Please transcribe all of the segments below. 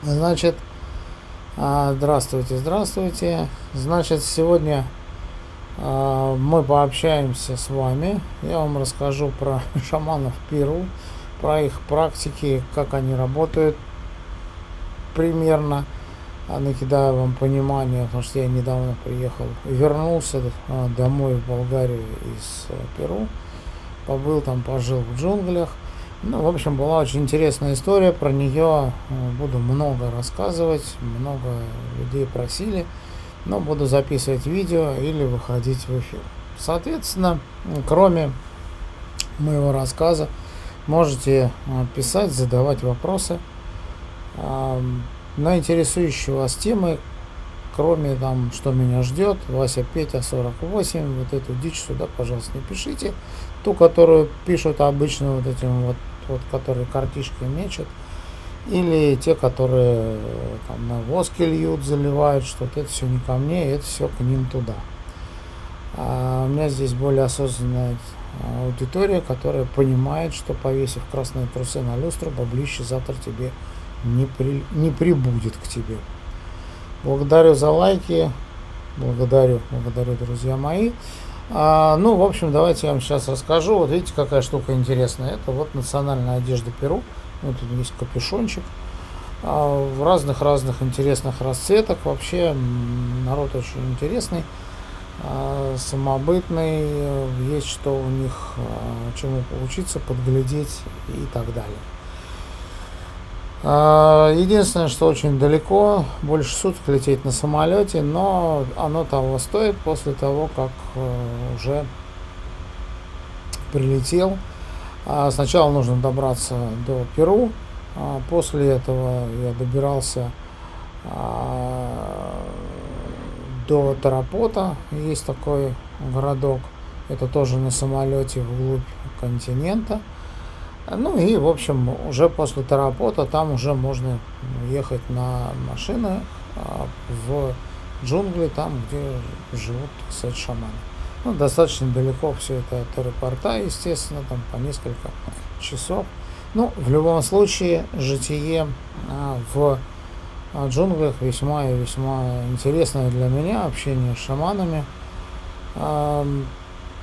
Значит, здравствуйте, здравствуйте. Значит, сегодня мы пообщаемся с вами. Я вам расскажу про шаманов Перу, про их практики, как они работают примерно. Накидаю вам понимание, потому что я недавно приехал, вернулся домой в Болгарию из Перу. Побыл там, пожил в джунглях. Ну, в общем, была очень интересная история, про нее буду много рассказывать, много людей просили, но буду записывать видео или выходить в эфир. Соответственно, кроме моего рассказа, можете писать, задавать вопросы на интересующие вас темы, кроме там, что меня ждет, Вася Петя 48, вот эту дичь сюда, пожалуйста, не пишите. Ту, которую пишут обычно вот этим вот которые картишкой мечут, или те, которые там на воске льют, заливают что-то, это все не ко мне, это все к ним туда. У меня здесь более осознанная аудитория, которая понимает, что повесив красные трусы на люстру, баблище завтра тебе не прибудет к тебе. Благодарю за лайки, благодарю, друзья мои. Ну, в общем, давайте я вам сейчас расскажу. Вот видите, какая штука интересная. Это вот национальная одежда Перу. Вот тут есть капюшончик. В разных интересных расцветок. Вообще, народ очень интересный, самобытный. Есть что у них, чему поучиться, подглядеть и так далее. Единственное, что очень далеко, больше суток лететь на самолете, но оно того стоит после того, как уже прилетел. Сначала нужно добраться до Перу, после этого я добирался до Тарапота, есть такой городок, это тоже на самолете вглубь континента. Ну и, в общем, уже после Тарапота там уже можно ехать на машины в джунгли, там, где живут, кстати, шаманы. Ну, достаточно далеко все это от аэропорта, естественно, там по несколько часов. Ну, в любом случае, житие в джунглях весьма и весьма интересное для меня, общение с шаманами.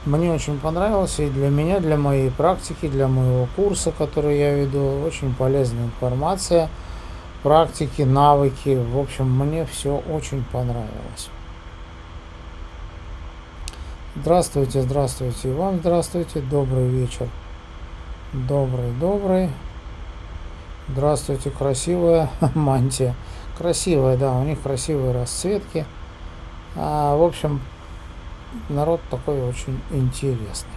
Мне очень понравилось, и для меня, для моей практики, для моего курса, который я веду, очень полезная информация, практики, навыки. В общем, мне все очень понравилось. Здравствуйте, здравствуйте, и вам здравствуйте, добрый вечер. Добрый. Здравствуйте, красивая мантия. Красивая, да, у них красивые расцветки. В общем, народ такой очень интересный.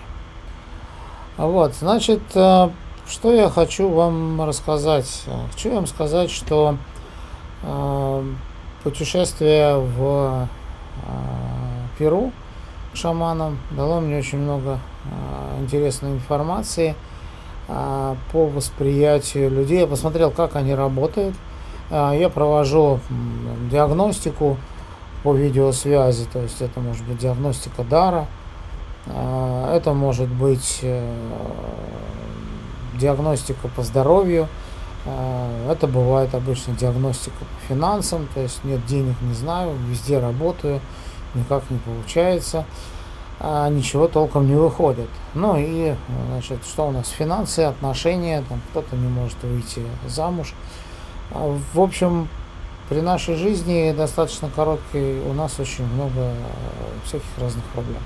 Вот, значит, что я хочу вам рассказать? Хочу вам сказать, что путешествие в Перу к шаманам дало мне очень много интересной информации по восприятию людей. Я посмотрел, как они работают. Я провожу диагностику по видеосвязи, то есть это может быть диагностика дара, это может быть диагностика по здоровью, это бывает обычно диагностика по финансам, то есть нет денег, не знаю, везде работаю, никак не получается, ничего толком не выходит. Ну и, значит, что у нас? Финансы, отношения, там кто-то не может выйти замуж. В общем, при нашей жизни, достаточно короткой, у нас очень много всяких разных проблем.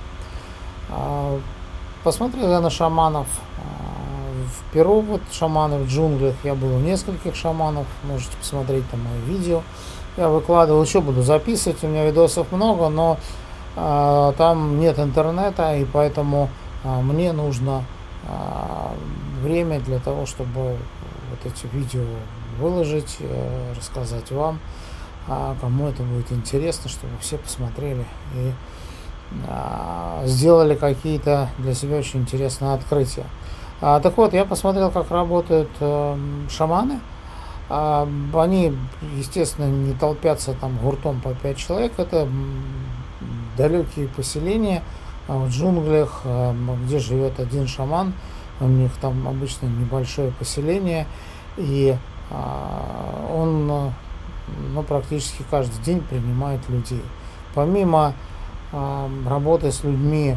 Посмотрел я на шаманов в Перу, вот шаманы в джунглях, я был у нескольких шаманов, можете посмотреть там мои видео. Я выкладывал, еще буду записывать, у меня видосов много, но там нет интернета, и поэтому мне нужно время для того, чтобы вот эти видео выложить, рассказать вам, кому это будет интересно, чтобы все посмотрели и сделали какие-то для себя очень интересные открытия. Так вот, я посмотрел, как работают шаманы. Они, естественно, не толпятся там гуртом по 5 человек, это далекие поселения в джунглях, где живет один шаман, у них там обычно небольшое поселение, и он ну, практически каждый день принимает людей. Помимо работы с людьми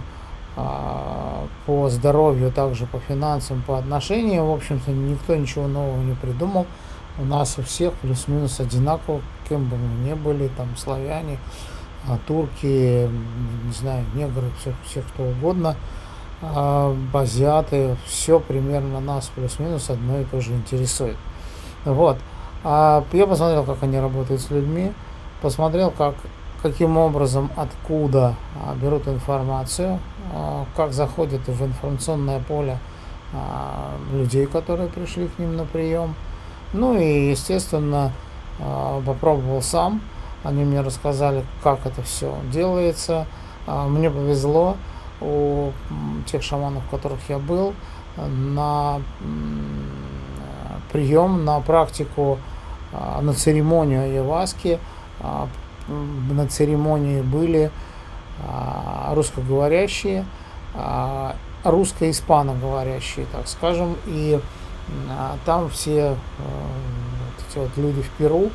по здоровью, также по финансам, по отношениям, в общем-то, никто ничего нового не придумал. У нас у всех плюс-минус одинаково, кем бы мы ни были, там, славяне, турки, не знаю, негры, все кто угодно, азиаты, все примерно нас плюс-минус одно и то же интересует. Вот. Я посмотрел, как они работают с людьми, посмотрел, каким образом, откуда берут информацию, как заходят в информационное поле людей, которые пришли к ним на прием. Ну и, естественно, попробовал сам. Они мне рассказали, как это все делается. Мне повезло, у тех шаманов, у которых я был, на прием, на практику, на церемонию айаваски. На церемонии были русскоговорящие, русско-испаноговорящие, так скажем, и там все эти вот люди в Перу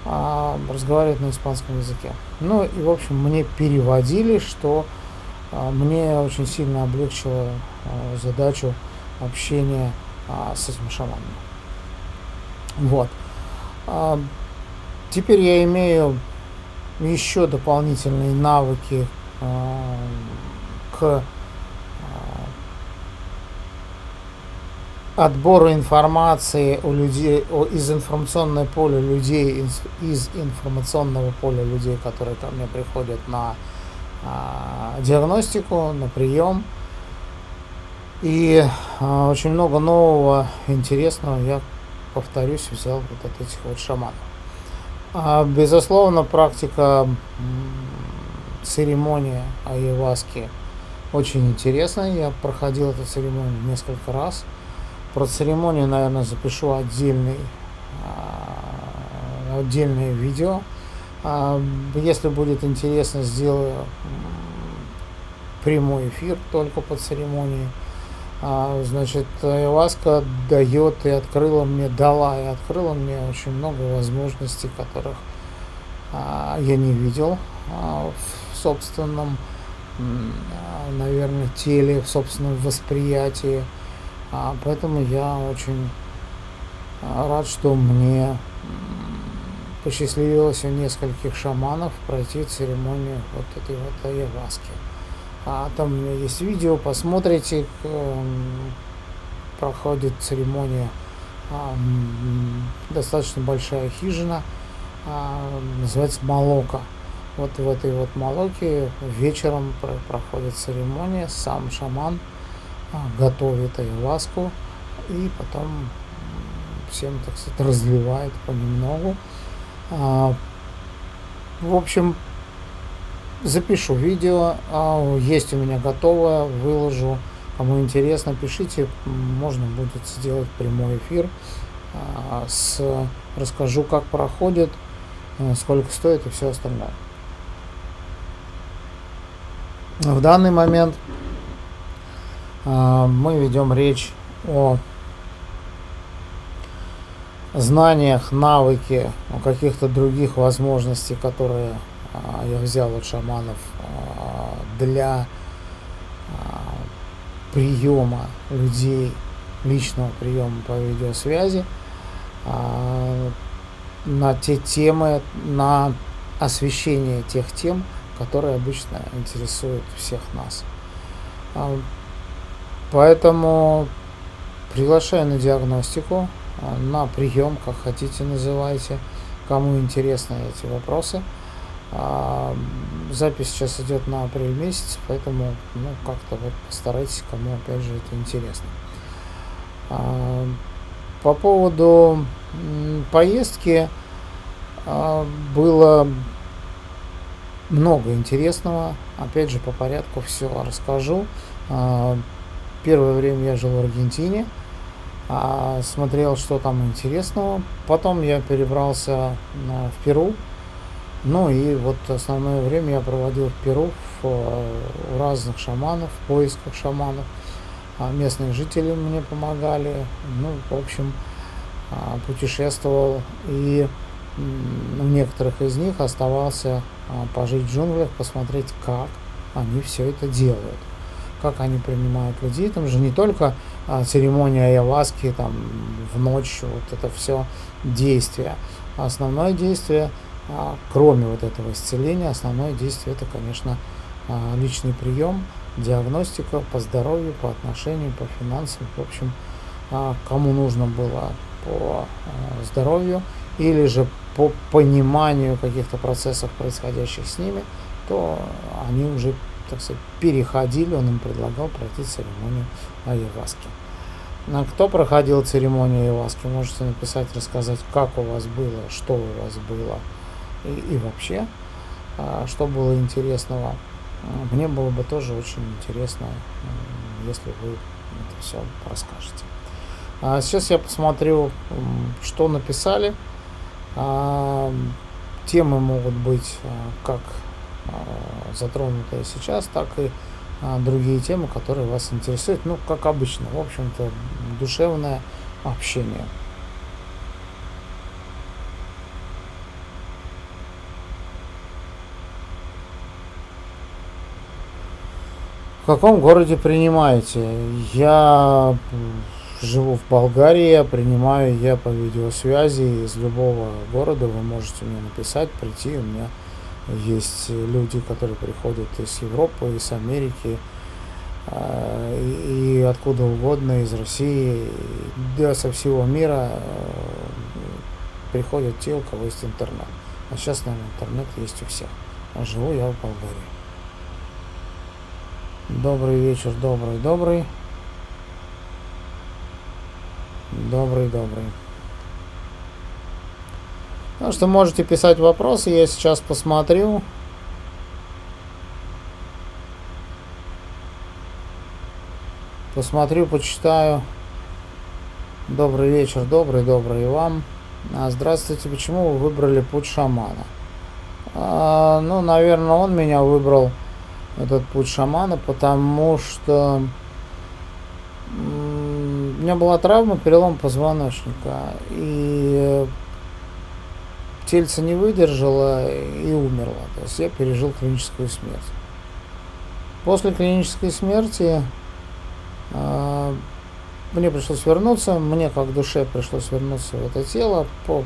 разговаривают на испанском языке. Ну и, в общем, мне переводили, что мне очень сильно облегчило задачу общения с этими шаманами. Вот. Теперь я имею еще дополнительные навыки к отбору информации у людей, из информационного поля людей, из информационного поля людей, которые ко мне приходят на диагностику, на прием. И очень много нового, интересного я, повторюсь, взял вот от этих вот шаманов. Безусловно, практика церемонии айаваски очень интересная. Я проходил эту церемонию несколько раз. Про церемонию, наверное, запишу отдельное видео. Если будет интересно, сделаю прямой эфир только по церемонии. Значит, айаваска дает и открыла мне очень много возможностей, которых я не видел в собственном, наверное, теле, в собственном восприятии. Поэтому я очень рад, что мне посчастливилось у нескольких шаманов пройти церемонию вот этой вот айаваски. Там у меня есть видео, посмотрите, проходит церемония, достаточно большая хижина, называется Молока. Вот в этой вот Молоке вечером проходит церемония, сам шаман готовит айаваску и потом всем, так сказать, разливает понемногу. В общем, запишу видео, есть у меня готовое, выложу. Кому интересно, пишите, можно будет сделать прямой эфир, расскажу, как проходит, сколько стоит и все остальное. В данный момент мы ведем речь о знаниях, навыке, о каких-то других возможностях, которые я взял от шаманов для приема людей, личного приема по видеосвязи, на те темы, на освещение тех тем, которые обычно интересуют всех нас. Поэтому приглашаю на диагностику, на прием, как хотите называйте, кому интересны эти вопросы. Запись сейчас идет на апрель месяц, поэтому как-то вот постарайтесь, кому опять же это интересно. По поводу поездки было много интересного. Опять же, по порядку все расскажу. Первое время я жил в Аргентине, смотрел, что там интересного. Потом я перебрался в Перу. Ну и вот основное время я проводил в Перу у разных шаманов, в поисках шаманов. Местные жители мне помогали. Ну, в общем, путешествовал. И у некоторых из них оставался пожить в джунглях, посмотреть, как они все это делают, как они принимают людей. Там же не только церемония айаваски, там в ночь, вот это все действие. Основное действие, кроме вот этого исцеления, основное действие это, конечно, личный прием, диагностика по здоровью, по отношению, по финансам. В общем, кому нужно было по здоровью или же по пониманию каких-то процессов, происходящих с ними, то они уже, так сказать, переходили, он им предлагал пройти церемонию айаваски. Кто проходил церемонию айаваски, можете написать, рассказать, как у вас было, что у вас было и вообще, что было интересного. Мне было бы тоже очень интересно, если вы это все расскажете. Сейчас я посмотрю, что написали. Темы могут быть как затронутые сейчас, так и другие темы, которые вас интересуют. Ну, как обычно, в общем-то, душевное общение. В каком городе принимаете? Я живу в Болгарии, я принимаю я по видеосвязи из любого города. Вы можете мне написать, прийти. У меня есть люди, которые приходят из Европы, из Америки и откуда угодно, из России, да, со всего мира приходят те, у кого есть интернет. А сейчас, наверное, интернет есть у всех. А живу я в Болгарии. Добрый вечер, добрый. Ну что, можете писать вопросы, я сейчас посмотрю. Почитаю. Добрый вечер, добрый и вам. Здравствуйте, почему вы выбрали путь шамана? Ну, наверное, он меня выбрал, этот путь шамана, потому что у меня была травма, перелом позвоночника, и тельце не выдержало и умерло. То есть я пережил клиническую смерть. После клинической смерти мне пришлось вернуться, мне как душе пришлось вернуться в это тело по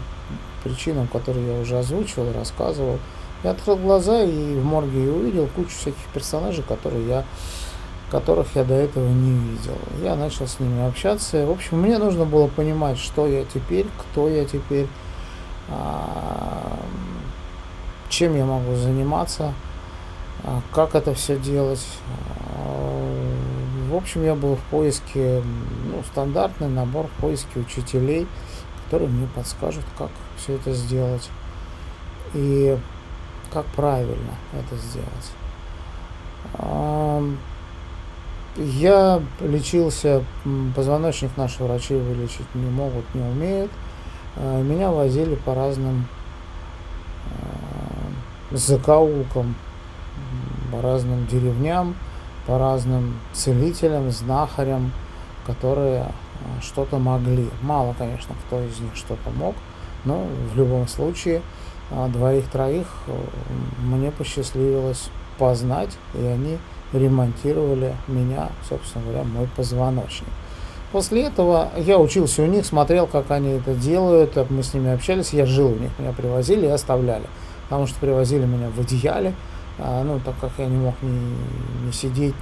причинам, которые я уже озвучивал, рассказывал. Я открыл глаза и в морге увидел кучу всяких персонажей, которых я до этого не видел. Я начал с ними общаться. В общем, мне нужно было понимать, что я теперь, кто я теперь, чем я могу заниматься, как это все делать. В общем, я был в поиске, стандартный набор, в поиске учителей, которые мне подскажут, как все это сделать и как правильно это сделать. Я лечился, позвоночник наши врачи вылечить не могут, не умеют. Меня возили по разным закоулкам, по разным деревням, по разным целителям, знахарям, которые что-то могли. Мало, конечно, кто из них что-то мог, но в любом случае двоих-троих мне посчастливилось познать, и они ремонтировали меня, собственно говоря, мой позвоночник. После этого я учился у них, смотрел, как они это делают, мы с ними общались, я жил у них, меня привозили и оставляли, потому что привозили меня в одеяле, так как я не мог ни сидеть,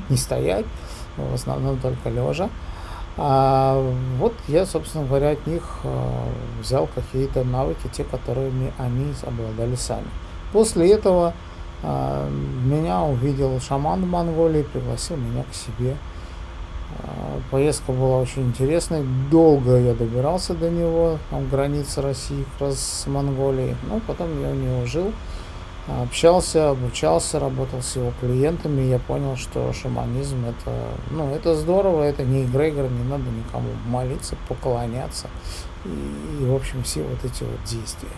ни стоять, в основном только лежа. Вот я, собственно говоря, от них взял какие-то навыки, те, которыми они обладали сами. После этого меня увидел шаман в Монголии, пригласил меня к себе. Поездка была очень интересной, долго я добирался до него, там граница России как раз с Монголией, потом я у него жил, общался, обучался, работал с его клиентами, и я понял, что шаманизм это здорово, это не эгрегор, не надо никому молиться, поклоняться и в общем все вот эти вот действия.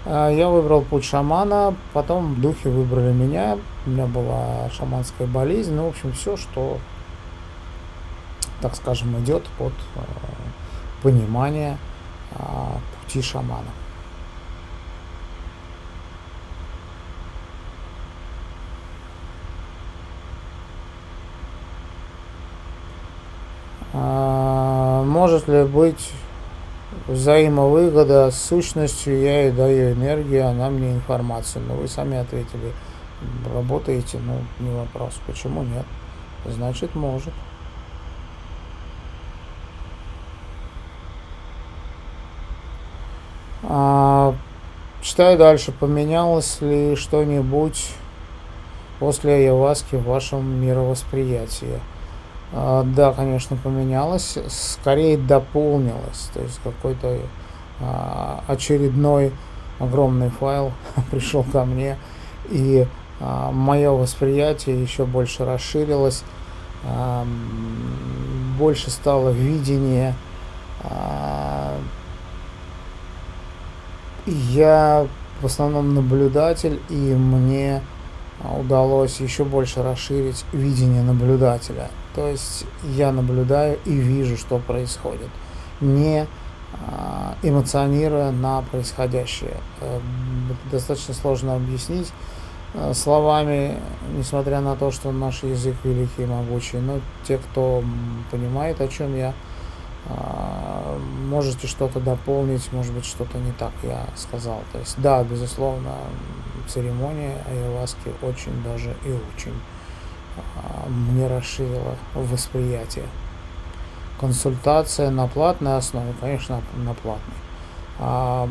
Я выбрал путь шамана, потом духи выбрали меня, у меня была шаманская болезнь, в общем все, что, так скажем, идет под понимание пути шамана. Может ли быть взаимовыгода с сущностью? Я ей даю энергию, она мне информацию. Но вы сами ответили, работаете, ну, не вопрос. Почему нет? Значит, может. Читаю дальше. Поменялось ли что-нибудь после айаваски в вашем мировосприятии? Да, конечно, поменялось. Скорее дополнилось. То есть какой-то очередной огромный файл пришел ко мне, и мое восприятие еще больше расширилось, больше стало видение. Я в основном наблюдатель, и мне удалось еще больше расширить видение наблюдателя. То есть я наблюдаю и вижу, что происходит, не эмоционируя на происходящее. Это достаточно сложно объяснить словами, несмотря на то, что наш язык великий и могучий. Но те, кто понимает, о чем я, можете что-то дополнить, может быть, что-то не так я сказал. То есть, да, безусловно, церемония айаваски очень даже и очень мне расширила восприятие. Консультация на платной основе, конечно, на платной.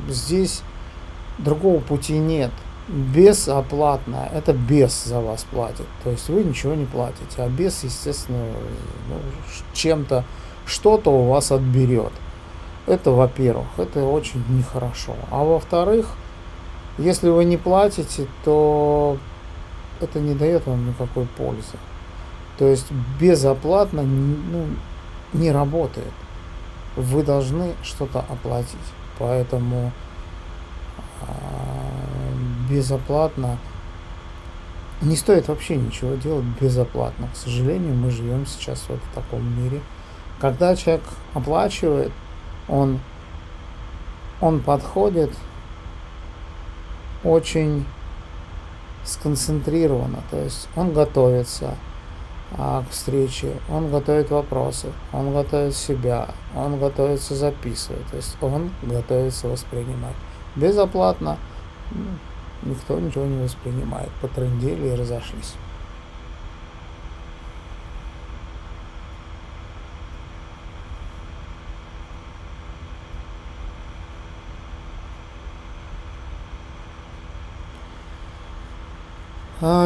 Здесь другого пути нет. Безоплатно, это бес за вас платит. То есть вы ничего не платите, а бес, естественно, чем-то, что-то у вас отберет. Это, во-первых, это очень нехорошо. А во-вторых, если вы не платите, то это не дает вам никакой пользы. То есть безоплатно не работает. Вы должны что-то оплатить. Поэтому безоплатно не стоит вообще ничего делать безоплатно. К сожалению, мы живем сейчас вот в таком мире. Когда человек оплачивает, он подходит очень сконцентрированно, то есть он готовится к встрече, он готовит вопросы, он готовит себя, он готовится записывать, то есть он готовится воспринимать. Безоплатно никто ничего не воспринимает, потрындели и разошлись.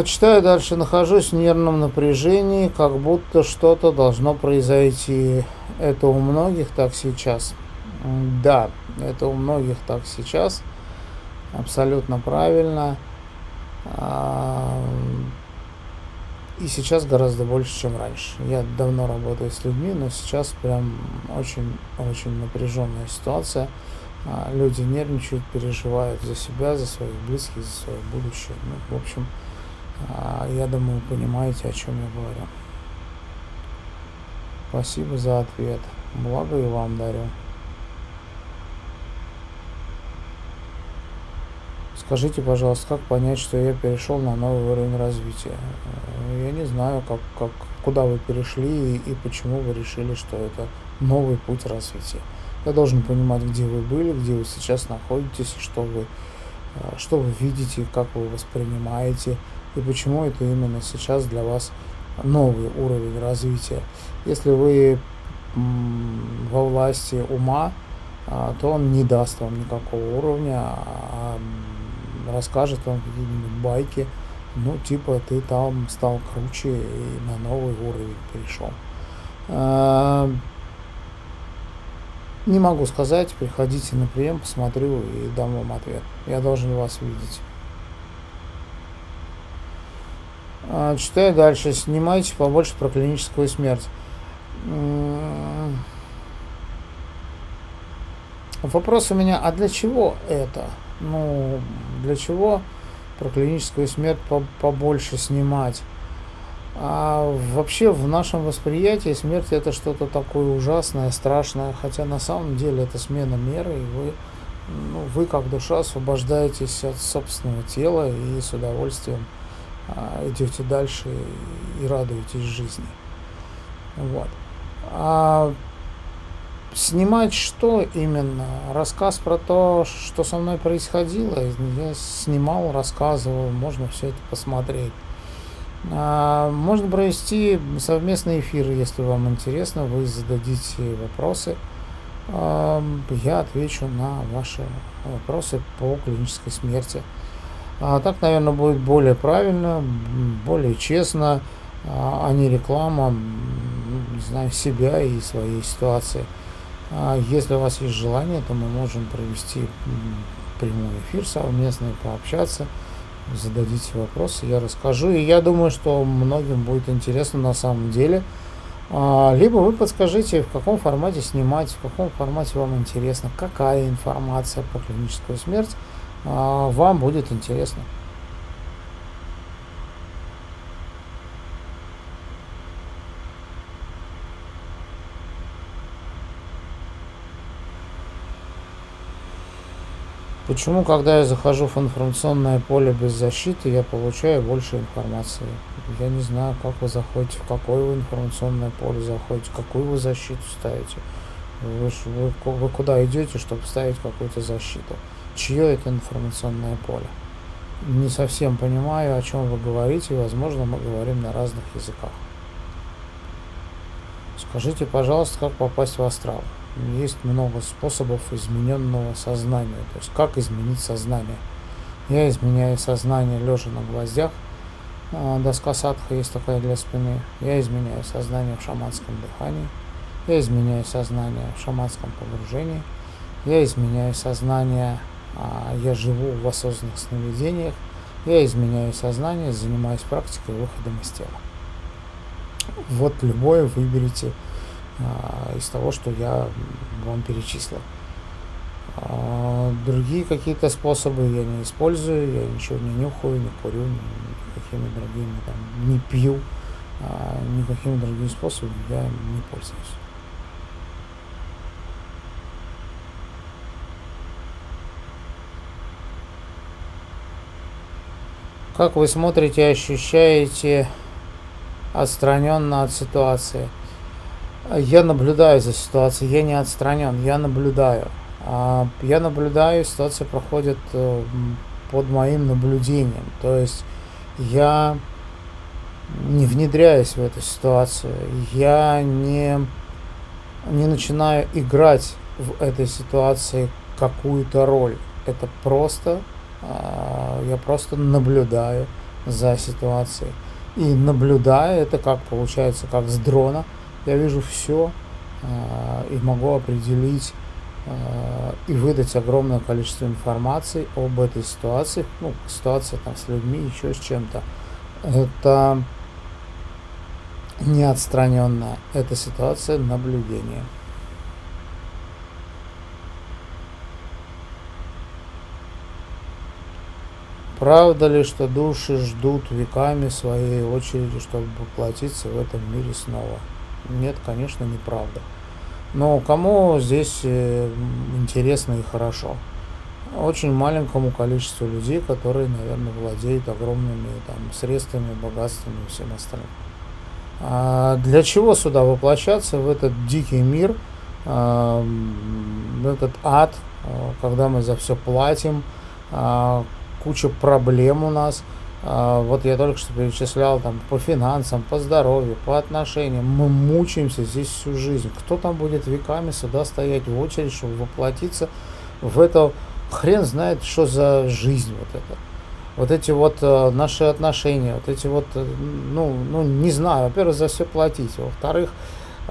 Читаю дальше. Нахожусь в нервном напряжении, как будто что-то должно произойти. Это у многих так сейчас? Да, это у многих так сейчас. Абсолютно правильно. И сейчас гораздо больше, чем раньше. Я давно работаю с людьми, но сейчас прям очень напряженная ситуация. Люди нервничают, переживают за себя, за своих близких, за свое будущее. Ну, в общем, я думаю, понимаете, о чем я говорю. Спасибо за ответ. Благо и вам дарю. Скажите, пожалуйста, как понять, что я перешел на новый уровень развития? Я не знаю, куда вы перешли и почему вы решили, что это новый путь развития. Я должен понимать, где вы были, где вы сейчас находитесь, что вы видите, как вы воспринимаете, и почему это именно сейчас для вас новый уровень развития. Если вы во власти ума, то он не даст вам никакого уровня, а расскажет вам какие-нибудь байки, ну, типа, ты там стал круче и на новый уровень перешел. Не могу сказать, приходите на прием, посмотрю и дам вам ответ. Я должен вас видеть. Читаю дальше. Снимайте побольше про клиническую смерть. Вопрос у меня, а для чего это? Для чего про клиническую смерть побольше снимать? А вообще в нашем восприятии смерть это что-то такое ужасное, страшное, хотя на самом деле это смена меры, и вы как душа освобождаетесь от собственного тела и с удовольствием идете дальше и радуетесь жизни. Вот. А снимать что именно? Рассказ про то, что со мной происходило. Я снимал, рассказывал, можно все это посмотреть. Можно провести совместный эфир, если вам интересно, вы зададите вопросы. Я отвечу на ваши вопросы по клинической смерти. Так, наверное, будет более правильно, более честно, а не реклама, не знаю, себя и своей ситуации. Если у вас есть желание, то мы можем провести прямой эфир совместно и пообщаться. Зададите вопросы, я расскажу. И я думаю, что многим будет интересно на самом деле. Либо вы подскажите, в каком формате снимать, в каком формате вам интересно, какая информация про клиническую смерть вам будет интересна. Почему, когда я захожу в информационное поле без защиты, я получаю больше информации? Я не знаю, как вы заходите, в какое вы информационное поле заходите, какую вы защиту ставите. Вы куда идете, чтобы ставить какую-то защиту? Чье это информационное поле? Не совсем понимаю, о чем вы говорите, возможно, мы говорим на разных языках. Скажите, пожалуйста, как попасть в астрал? Есть много способов измененного сознания. То есть, как изменить сознание? Я изменяю сознание лежа на гвоздях. Доска садха есть такая для спины. Я изменяю сознание в шаманском дыхании. Я изменяю сознание в шаманском погружении. Я изменяю сознание, я живу в осознанных сновидениях. Я изменяю сознание, занимаюсь практикой выходом из тела. Вот любое выберите из того, что я вам перечислил. Другие какие-то способы я не использую, я ничего не нюхаю, не курю, никакими другими не пью, никакими другими способами я не пользуюсь. Как вы смотрите и ощущаете отстраненно от ситуации? Я наблюдаю за ситуацией, я не отстранен, я наблюдаю. Я наблюдаю, ситуация проходит под моим наблюдением. То есть я не внедряюсь в эту ситуацию, я не начинаю играть в этой ситуации какую-то роль. Это просто, я просто наблюдаю за ситуацией. И наблюдая, это как получается, как с дрона. Я вижу все и могу определить и выдать огромное количество информации об этой ситуации. Ситуация с людьми, еще с чем-то. Это не отстраненная, это ситуация наблюдения. Правда ли, что души ждут веками своей очереди, чтобы воплотиться в этом мире снова? Нет, конечно, неправда. Но кому здесь интересно и хорошо? Очень маленькому количеству людей, которые, наверное, владеют огромными средствами, богатствами и всем остальным. Для чего сюда воплощаться, в этот дикий мир, в этот ад, когда мы за все платим, куча проблем у нас. Вот я только что перечислял по финансам, по здоровью, по отношениям. Мы мучаемся здесь всю жизнь. Кто там будет веками сюда стоять в очередь, чтобы воплотиться в это, хрен знает, что за жизнь вот это. Вот эти наши отношения, вот эти не знаю, во-первых, за все платить, во-вторых,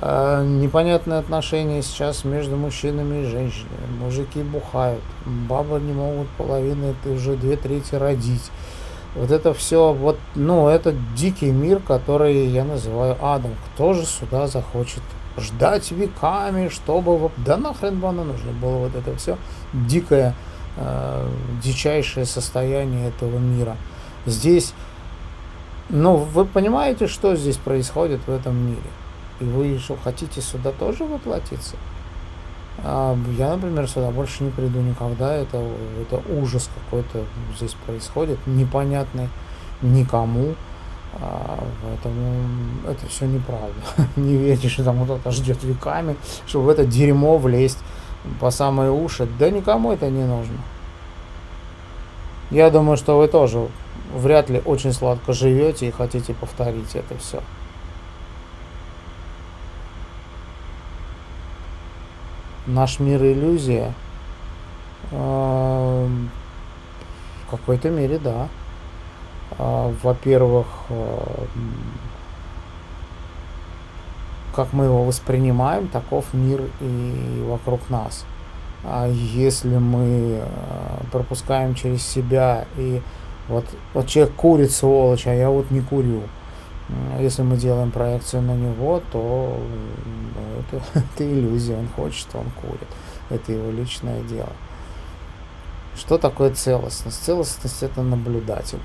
непонятные отношения сейчас между мужчинами и женщинами. Мужики бухают, бабы не могут половины, это уже 2/3 родить. Вот это все, это дикий мир, который я называю адом. Кто же сюда захочет ждать веками, чтобы... Да нахрен бы оно нужно было вот это все дикое, дичайшее состояние этого мира. Здесь Ну, вы понимаете, что здесь происходит в этом мире? И вы что, хотите сюда тоже воплотиться? Я, например, сюда больше не приду никогда. Это ужас какой-то здесь происходит, непонятный никому. Поэтому это все неправда. Не верьте, что там кто-то ждет веками, чтобы в это дерьмо влезть по самые уши. Да никому это не нужно. Я думаю, что вы тоже вряд ли очень сладко живете и хотите повторить это все. Наш мир иллюзия. В какой-то мере, да. Во-первых, как мы его воспринимаем, таков мир и вокруг нас. А если мы пропускаем через себя и вот человек курит, сволочь, а я вот не курю. Если мы делаем проекцию на него, то это иллюзия, он хочет, что он курит. Это его личное дело. Что такое целостность? Целостность это наблюдатель.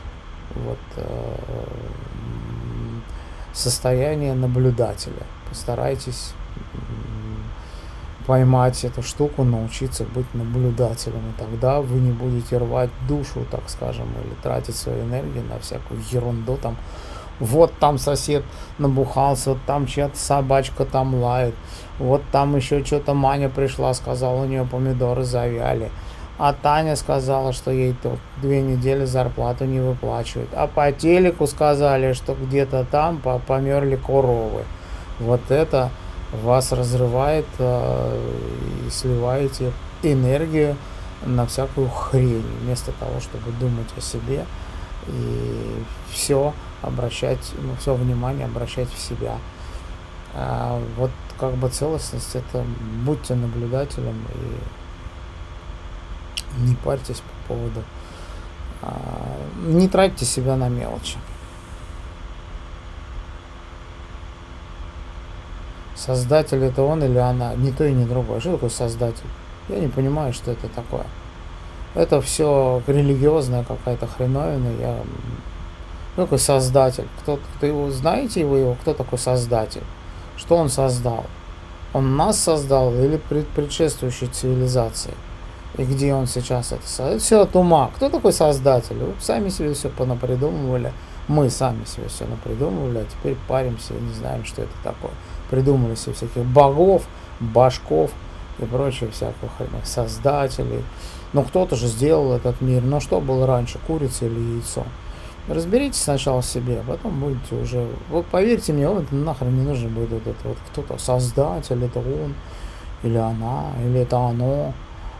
Состояние наблюдателя. Постарайтесь поймать эту штуку, научиться быть наблюдателем, и тогда вы не будете рвать душу, так скажем, или тратить свою энергию на всякую ерунду, там, вот там сосед набухался, вот там чья-то собачка там лает, вот там еще что-то Маня пришла, сказала, у нее помидоры завяли, а Таня сказала, что ей тут 2 недели зарплату не выплачивают, а по телеку сказали, что где-то там померли коровы. Вот это вас разрывает и сливаете энергию на всякую хрень, вместо того, чтобы думать о себе и все все внимание обращать в себя. Вот как бы целостность это будьте наблюдателем и не парьтесь по поводу, не тратьте себя на мелочи. Создатель это он или она, не то и не другое. Что такое создатель? Я не понимаю, что это такое. Это все религиозная какая-то хреновина. Что такой создатель? Кто его знаете вы его? Кто такой создатель? Что он создал? Он нас создал или предшествующей цивилизации? И где он сейчас это создает? Все от ума. Кто такой создатель? Вы сами себе все понапридумывали. Мы сами себе все напридумывали, а теперь паримся и не знаем, что это такое. Придумали себе всяких богов, башков и прочее всякого хрена. Создателей. Но кто-то же сделал этот мир. Но что было раньше, курица или яйцо? Разберитесь сначала в себе, а потом будете уже... Вот поверьте мне, вот нахрен не нужно будет вот это вот кто-то создатель, это он, или она, или это оно.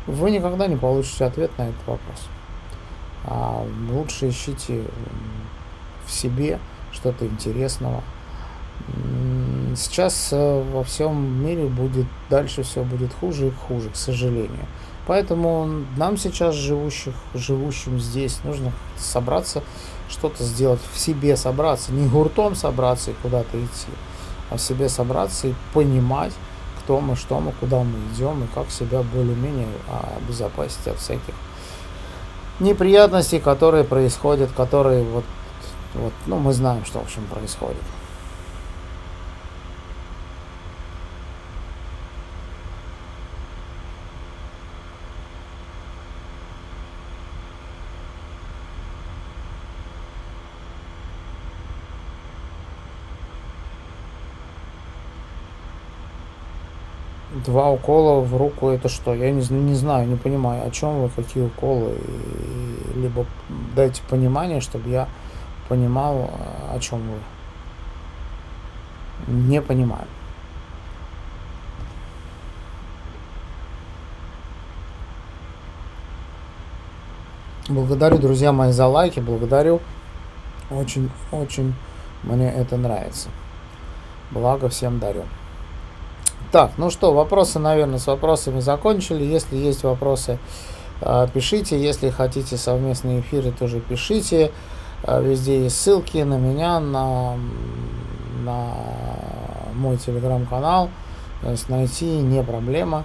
Вы никогда не получите ответ на этот вопрос. Лучше ищите в себе что-то интересного. Сейчас во всем мире дальше все будет хуже и хуже, к сожалению. Поэтому нам сейчас, живущим здесь, нужно собраться, что-то сделать, в себе собраться, не гуртом собраться и куда-то идти, а в себе собраться и понимать, кто мы, что мы, куда мы идем и как себя более-менее обезопасить от всяких неприятностей, которые происходят, которые мы знаем, что в общем происходит. Два укола в руку это что? Я не знаю, не понимаю, о чем вы, какие уколы. Либо дайте понимание, чтобы я понимал, о чем вы. Не понимаю. Благодарю, друзья мои, за лайки. Благодарю. Очень мне это нравится. Благо всем дарю. Так, ну что, вопросы, наверное, с вопросами закончили. Если есть вопросы, пишите. Если хотите совместные эфиры, тоже пишите. Везде есть ссылки на меня, на мой телеграм-канал. То есть найти не проблема.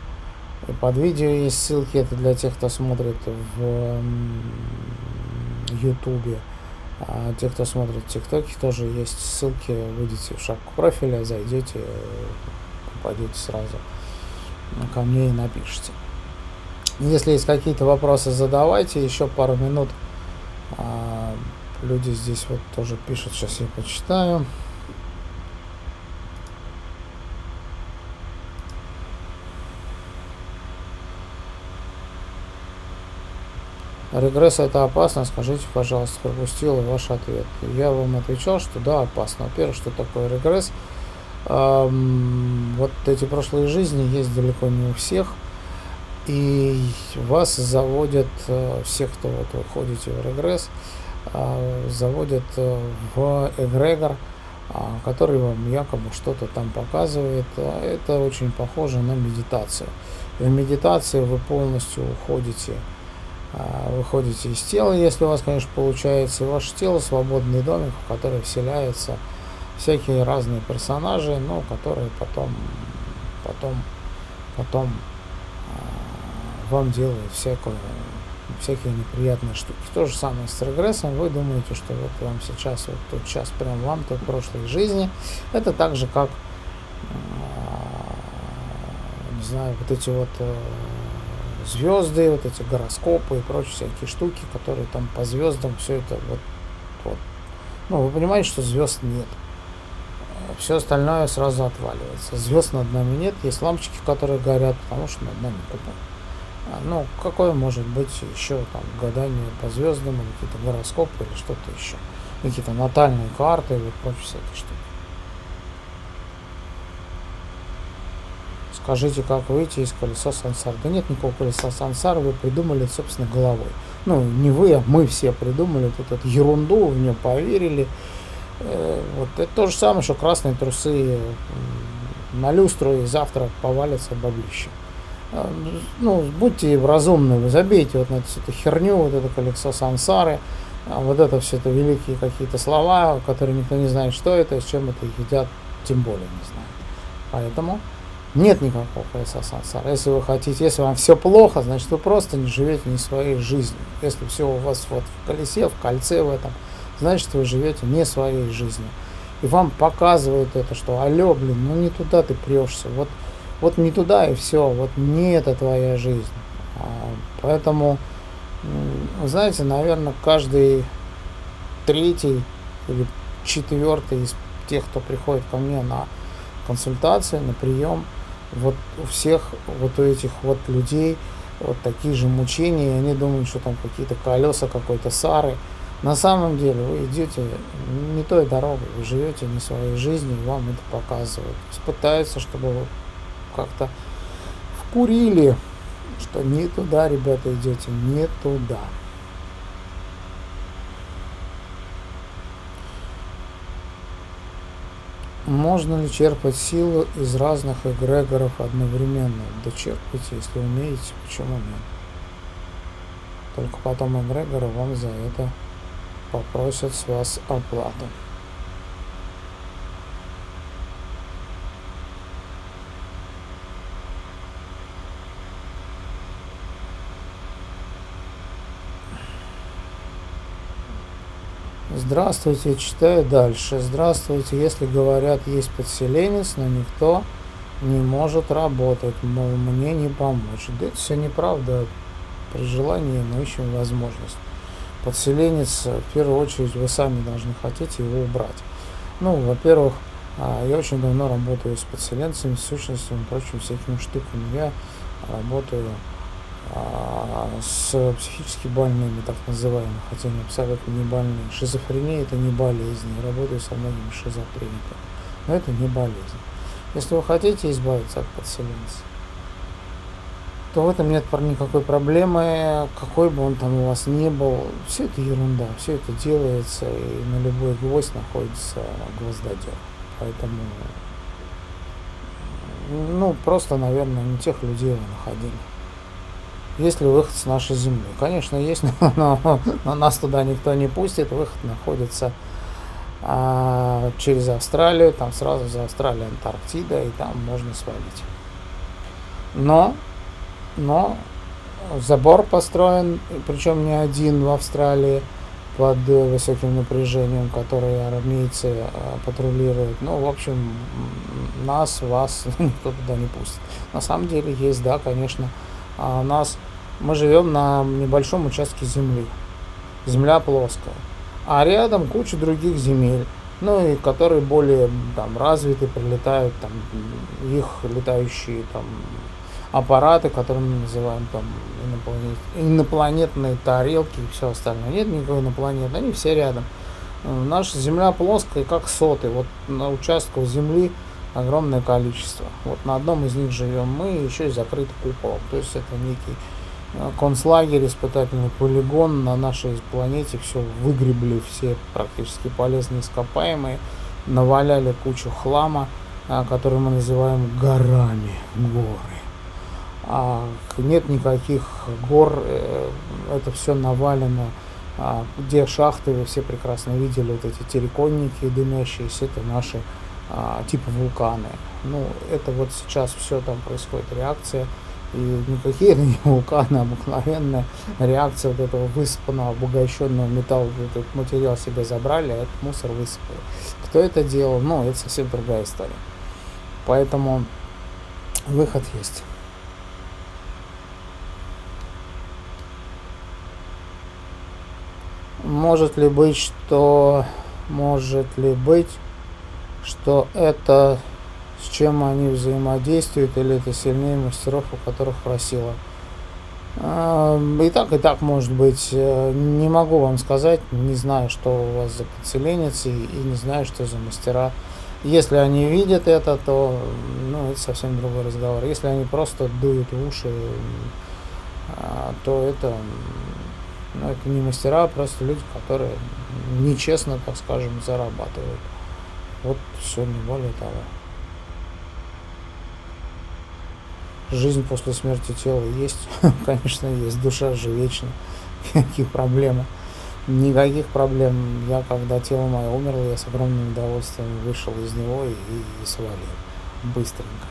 И под видео есть ссылки. Это для тех, кто смотрит в ютубе. Те, кто смотрит ТикТоки, тоже есть ссылки, выйдете в шапку профиля, зайдете, попадете сразу ко мне и напишите. Если есть какие-то вопросы, задавайте. Еще пару минут. Люди здесь вот тоже пишут, сейчас я почитаю. Регресс это опасно, скажите, пожалуйста, пропустил ваш ответ. Я вам отвечал, что да, опасно. Во-первых, что такое регресс? Вот эти прошлые жизни есть далеко не у всех. И вас заводят, всех, кто вот вы ходите в регресс, заводят в эгрегор, который вам якобы что-то там показывает. Это очень похоже на медитацию. И в медитации вы полностью выходите из тела, если у вас, конечно, получается, и ваше тело свободный домик, в который вселяются всякие разные персонажи, но которые потом вам делают всякие неприятные штуки. То же самое с регрессом. Вы думаете, что вот вам сейчас, вот тут сейчас прям вам тут в прошлой жизни. Это так же, как, не знаю, вот эти вот звезды, вот эти гороскопы и прочие всякие штуки, которые там по звездам, все это вот. Ну, вы понимаете, что звезд нет. Все остальное сразу отваливается. Звезд над нами нет, есть лампочки, которые горят, потому что над нами купол. Ну, какое может быть еще там гадание по звездам, или какие-то гороскопы, или что-то еще. Какие-то натальные карты, или прочие всякие штуки. Скажите, как выйти из колеса сансары? Да нет никакого колеса сансары, вы придумали, собственно, головой. Ну, не вы, а мы все придумали вот эту ерунду, в нее поверили. Вот это то же самое, что красные трусы на люстру, и завтра повалится баблище. Ну, будьте разумны, вы забейте вот на эту херню, вот это колесо сансары, вот это все это великие какие-то слова, которые никто не знает, что это, с чем это едят, тем более не знают. Поэтому нет никакого колеса сансары. Если вы хотите, если вам все плохо, значит вы просто не живете не своей жизнью. Если все у вас вот в колесе, в кольце в этом, значит вы живете не своей жизнью. И вам показывают это, что алло, блин, ну не туда ты прешься, вот не туда и все, вот не это твоя жизнь. Поэтому, вы знаете, наверное, каждый третий или четвертый из тех, кто приходит ко мне на консультации, на прием, вот у всех вот у этих вот людей вот такие же мучения, и они думают, что там какие-то колеса какой-то сары. На самом деле вы идете не той дорогой, вы живете не своей жизнью, и вам это показывают. Пытаются, чтобы вы как-то вкурили, что не туда, ребята, идете, не туда. Можно ли черпать силу из разных эгрегоров одновременно? Да черпайте, если умеете, почему нет? Только потом эгрегоры вам за это попросят с вас оплату. Здравствуйте, читаю дальше. Здравствуйте, если говорят, есть подселенец, но никто не может работать, мол, мне не помочь. Да это все неправда. При желании мы ищем возможность. Подселенец, в первую очередь, вы сами должны хотеть его убрать. Ну, во-первых, я очень давно работаю с подселенцами, с сущностями и прочими всякими штуками. Я работаю с психически больными, так называемыми, хотя они абсолютно не больные. Шизофрения это не болезнь. Я работаю со многими шизофрениками, но это не болезнь. Если вы хотите избавиться от подселенца, то в этом нет никакой проблемы, какой бы он там у вас ни был. Все это ерунда, все это делается, и на любой гвоздь находится гвоздодер. Поэтому, ну, просто, наверное, не тех людей вы находили. Есть ли выход с нашей земли? Конечно, есть, но нас туда никто не пустит. Выход находится через Австралию, там сразу за Австралией Антарктида, и там можно свалить. Но забор построен, причем не один в Австралии, под высоким напряжением, которые армейцы патрулируют. Ну, в общем, нас, вас никто туда не пустит. На самом деле есть, да, конечно, мы живем на небольшом участке земли. Земля плоская. А рядом куча других земель, ну и которые более там развиты, прилетают там их летающие там аппараты, которые мы называем там инопланетные тарелки и все остальное. Нет никакой инопланетной, они все рядом. Наша Земля плоская, как соты. Вот на участках Земли огромное количество. Вот на одном из них живем мы, еще и закрыт куполом. То есть это некий концлагерь, испытательный полигон. На нашей планете все выгребли, все практически полезные ископаемые, наваляли кучу хлама, который мы называем горами, горы. Нет никаких гор, это все навалено. Где шахты, вы все прекрасно видели, вот эти терриконники дымящиеся, это наши типа вулканы. Ну, это вот сейчас все там происходит, реакция. И никакие это не вулканы, обыкновенная реакция вот этого высыпанного, обогащенного металла, этот материал себе забрали, а этот мусор высыпали. Кто это делал? Ну, это совсем другая история. Поэтому выход есть. Может ли быть, что это с чем они взаимодействуют, или это сильнее мастеров, у которых просила? И так может быть. Не могу вам сказать, не знаю, что у вас за подселенец, и не знаю, что за мастера. Если они видят это, то это совсем другой разговор. Если они просто дуют в уши, то это не мастера, а просто люди, которые нечестно, так скажем, зарабатывают. Вот все, не более того. Жизнь после смерти тела есть? Конечно, есть. Душа же вечна. Какие проблемы? Никаких проблем. Я, когда тело мое умерло, я с огромным удовольствием вышел из него и свалил. Быстренько.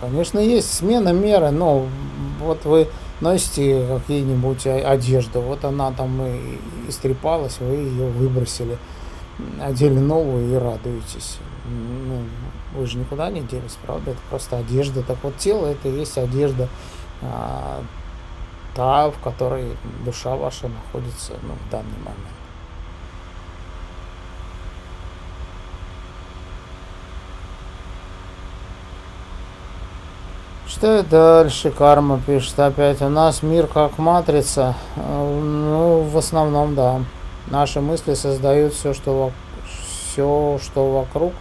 Конечно, есть смена меры, но вот вы носите какие-нибудь одежду, вот она там и истрепалась, вы ее выбросили, одели новую и радуетесь. Вы же никуда не делись, правда? Это просто одежда. Так вот, тело это и есть одежда, та, в которой душа ваша находится в данный момент. Что дальше? Карма пишет опять. У нас мир как матрица. В основном, да. Наши мысли создают все, что вокруг.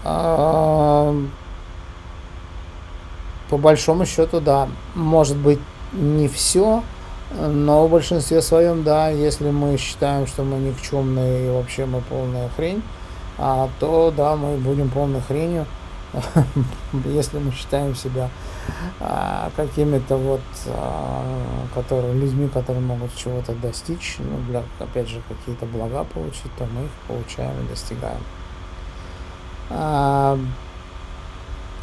По большому счету, да. Может быть, не все, но в большинстве своем, да. Если мы считаем, что мы никчемные и вообще мы полная хрень, то да, мы будем полной хренью. Если мы считаем себя какими-то людьми, которые могут чего-то достичь, для, опять же, какие-то блага получить, то мы их получаем и достигаем.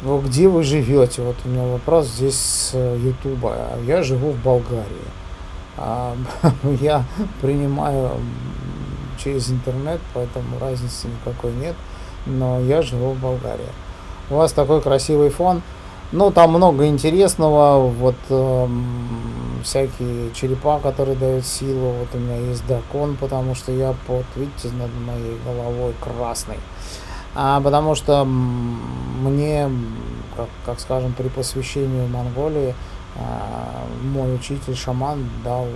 Где вы живете? Вот у меня вопрос здесь с Ютуба. Я живу в Болгарии. Я принимаю через интернет, поэтому разницы никакой нет, но я живу в Болгарии. У вас такой красивый фон. Там много интересного. Всякие черепа, которые дают силу. Вот у меня есть дракон, потому что видите, над моей головой красный. Потому что мне, как скажем, при посвящении в Монголии, мой учитель шаман дал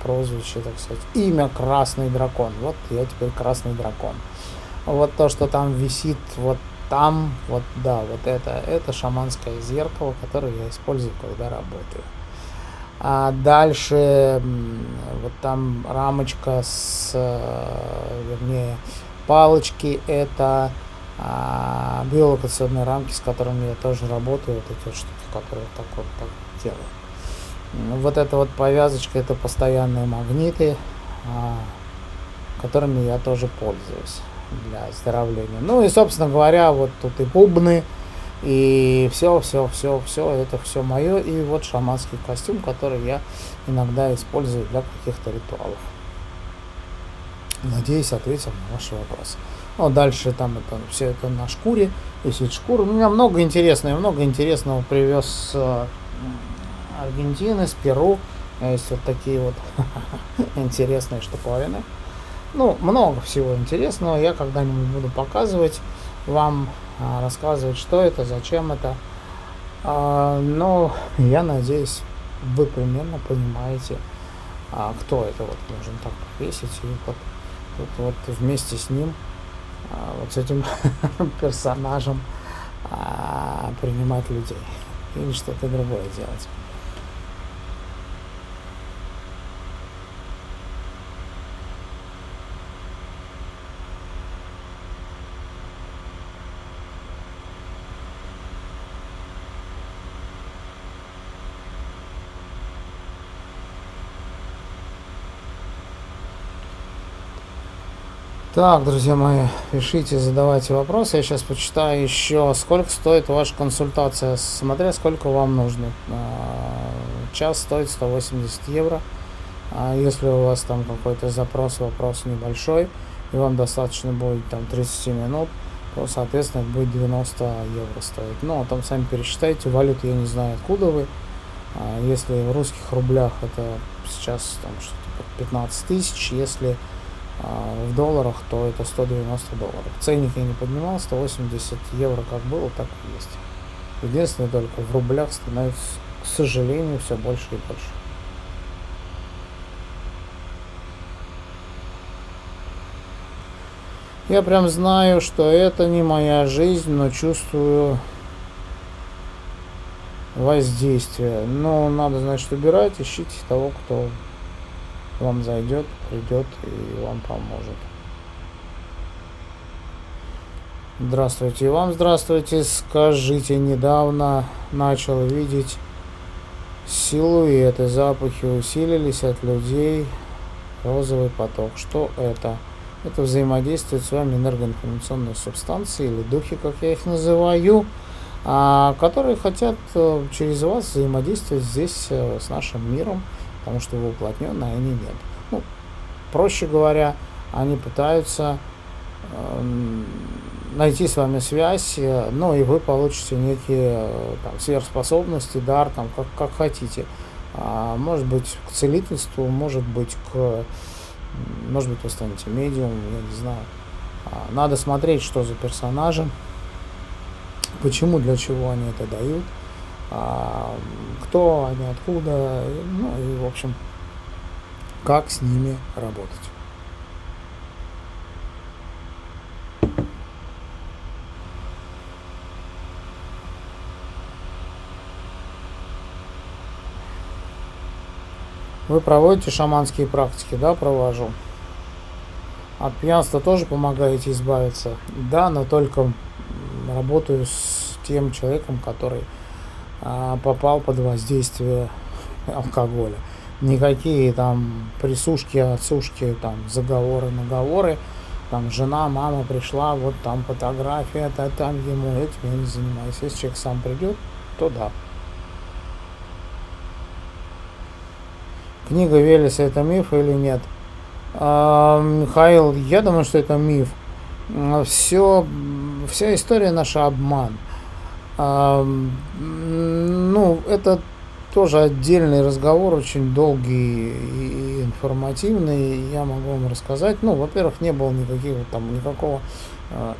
прозвище, так сказать, имя Красный Дракон. Вот я теперь Красный Дракон. Вот то, что там висит, там, это шаманское зеркало, которое я использую, когда работаю. А дальше там рамочка палочки, это биолокационные рамки, с которыми я тоже работаю, вот эти штуки, которые так делаю. Вот эта повязочка, это постоянные магниты, которыми я тоже пользуюсь для оздоровления. И, собственно говоря, тут и бубны, И все, это все мое. И вот шаманский костюм, который я иногда использую для каких-то ритуалов. Надеюсь, ответил на ваши вопросы. Ну, дальше там это все это на шкуре, висит шкура. У меня много интересного привез с Аргентины, с Перу. Есть вот такие вот интересные штуковины. Ну, много всего интересного. Я когда-нибудь буду показывать вам, рассказывать, что это, зачем это. Но я надеюсь, вы примерно понимаете, кто это вот нужно так повесить. И вот вместе с ним, вот с этим персонажем принимать людей. Или что-то другое делать. Так, друзья мои, пишите, задавайте вопросы. Я сейчас почитаю еще, сколько стоит ваша консультация, смотря сколько вам нужно. Час стоит 180 евро. Если у вас там какой-то вопрос небольшой, и вам достаточно будет там 30 минут, то, соответственно, это будет 90 евро стоить. Ну, а там сами пересчитайте, валюту я не знаю, откуда вы. Если в русских рублях, это сейчас там что-то 15 тысяч, если в долларах, то это 190 долларов. Ценник я не поднимал, 180 евро как было, так и есть. Единственное, только в рублях становится, к сожалению, все больше и больше. Я прям знаю, что это не моя жизнь, но чувствую воздействие. Но надо, значит, убирать, ищите того, кто вам зайдет, придет и вам поможет. Здравствуйте, и вам здравствуйте. Скажите, недавно начал видеть силуэты, запахи усилились от людей, розовый поток. Что это? Это взаимодействует с вами энергоинформационные субстанции или духи, как я их называю, которые хотят через вас взаимодействовать здесь с нашим миром, потому что вы уплотненные, а они нет. Ну, проще говоря, они пытаются найти с вами связь, ну и вы получите некие там, сверхспособности, дар, там, как хотите. Может быть, к целительству, может быть, вы станете медиумом, я не знаю. Надо смотреть, что за персонажи, почему, для чего они это дают, кто они, откуда, ну и, в общем, как с ними работать. Вы проводите шаманские практики? Да, провожу. От пьянства тоже помогаете избавиться? Да, но только работаю с тем человеком, который попал под воздействие алкоголя. Никакие там присушки, отсушки, там заговоры, наговоры, там жена, мама пришла, вот там фотография, там ему, этим я не занимаюсь. Если человек сам придет, то да. Книга Велеса — это миф или нет? Михаил, я думаю, что это миф. Вся история наша обман. Ну, это тоже отдельный разговор, очень долгий и информативный. Я могу вам рассказать. Ну, во-первых, не было никакого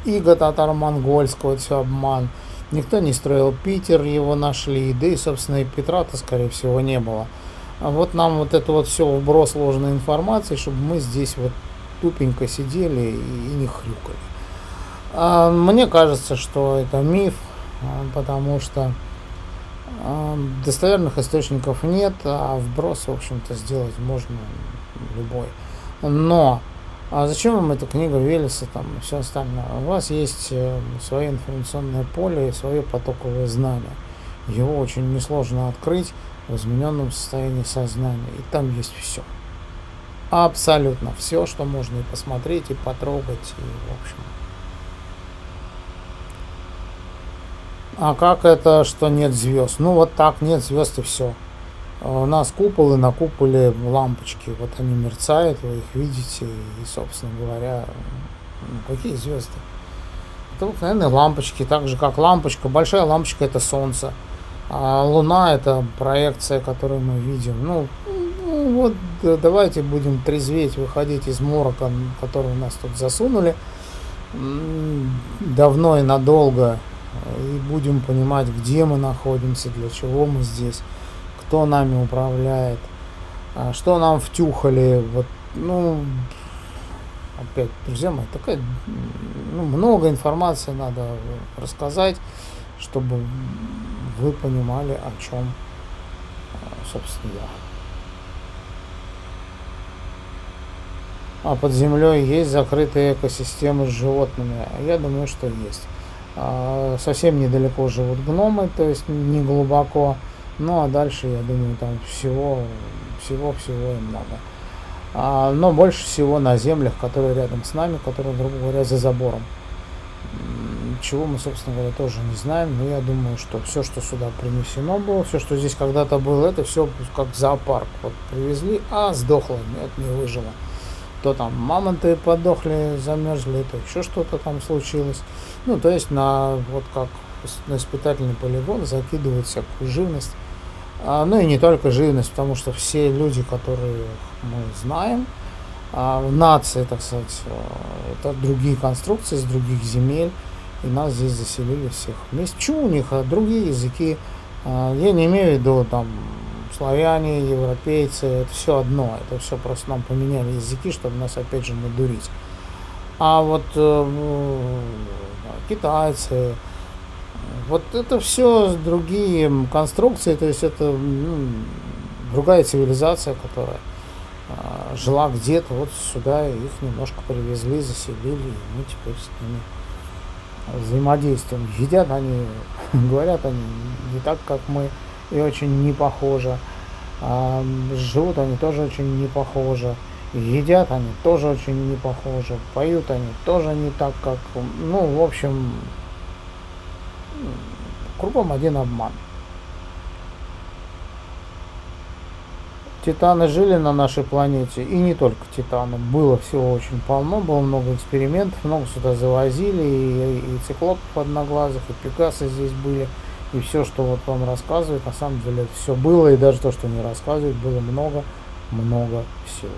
иго татаро-монгольского, это все обман. Никто не строил Питер, его нашли. Да и, собственно, и Петра-то, скорее всего, не было. А вот нам вот это вот все вброс ложной информации, чтобы мы здесь вот тупенько сидели и не хрюкали. Мне кажется, что это миф, потому что достоверных источников нет, а вброс, в общем-то, сделать можно любой. Но зачем вам эта книга Велеса там и все остальное? У вас есть свое информационное поле и свое потоковое знание. Его очень несложно открыть в измененном состоянии сознания. И там есть все. Абсолютно все, что можно и посмотреть, и потрогать, и в общем. А как это, что нет звезд? Ну вот так, нет звезд и все. У нас купол, и на куполе лампочки. Вот они мерцают, вы их видите. И, собственно говоря, ну, какие звезды? Это обыкновенные лампочки, так же как лампочка. Большая лампочка это солнце. А Луна это проекция, которую мы видим. Ну вот давайте будем трезветь, выходить из морока, который нас тут засунули давно и надолго. И будем понимать, где мы находимся, для чего мы здесь, кто нами управляет, что нам втюхали. Вот, ну, опять, друзья мои, такая, много информации надо рассказать, чтобы вы понимали, о чем, собственно, я. А под землей есть закрытые экосистемы с животными? Я думаю, что есть. Совсем недалеко живут гномы, то есть не глубоко. Ну а дальше, я думаю, там всего и много. Но больше всего на землях, которые рядом с нами, которые, грубо говоря, за забором. Чего мы, собственно говоря, тоже не знаем. Но я думаю, что все, что сюда принесено было, все, что здесь когда-то было, это все как зоопарк. Вот привезли, сдохло, нет, не выжило. То там мамонты подохли, замерзли, то еще что-то там случилось. Ну, то есть вот как на испытательный полигон закидывают всякую живность. Ну и не только живность, потому что все люди, которые мы знаем, нации, так сказать, это другие конструкции с других земель, и нас здесь заселили всех вместе. Почему у них другие языки? Я не имею в виду там славяне, европейцы, это все одно, это все просто нам поменяли языки, чтобы нас опять же надурить. А вот китайцы, вот это все другие конструкции, то есть это другая цивилизация, которая жила где-то, вот сюда их немножко привезли, заселили, и мы теперь с ними взаимодействуем. Едят они, говорят они не так, как мы, и очень не похоже. Живут они тоже очень не похоже. Едят они тоже очень не похоже. Поют они тоже не так, как... в общем, кругом один обман. Титаны жили на нашей планете, и не только титаны. Было всего очень полно, было много экспериментов, много сюда завозили, и циклопов одноглазых, и пегасы здесь были. И все, что вот вам рассказывают, на самом деле это все было, и даже то, что не рассказывают, было много всего.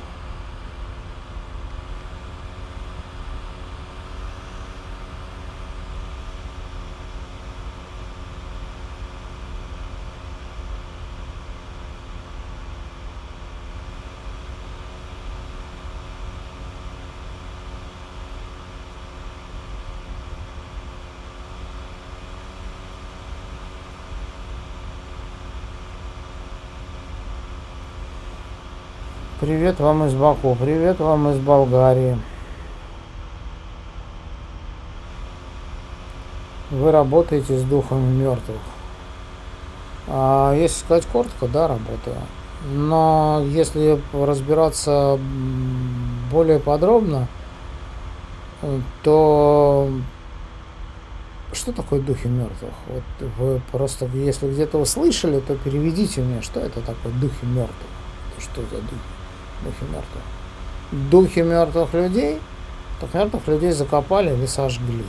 Привет вам из Баку, привет вам из Болгарии. Вы работаете с духами мертвых. Если сказать коротко, да, работаю. Но если разбираться более подробно, то что такое духи мертвых? Вот вы просто, если где-то услышали, то переведите мне, что это такое духи мертвых. Что за духи мертвых? Духи мертвых людей, так мертвых людей закопали или сожгли.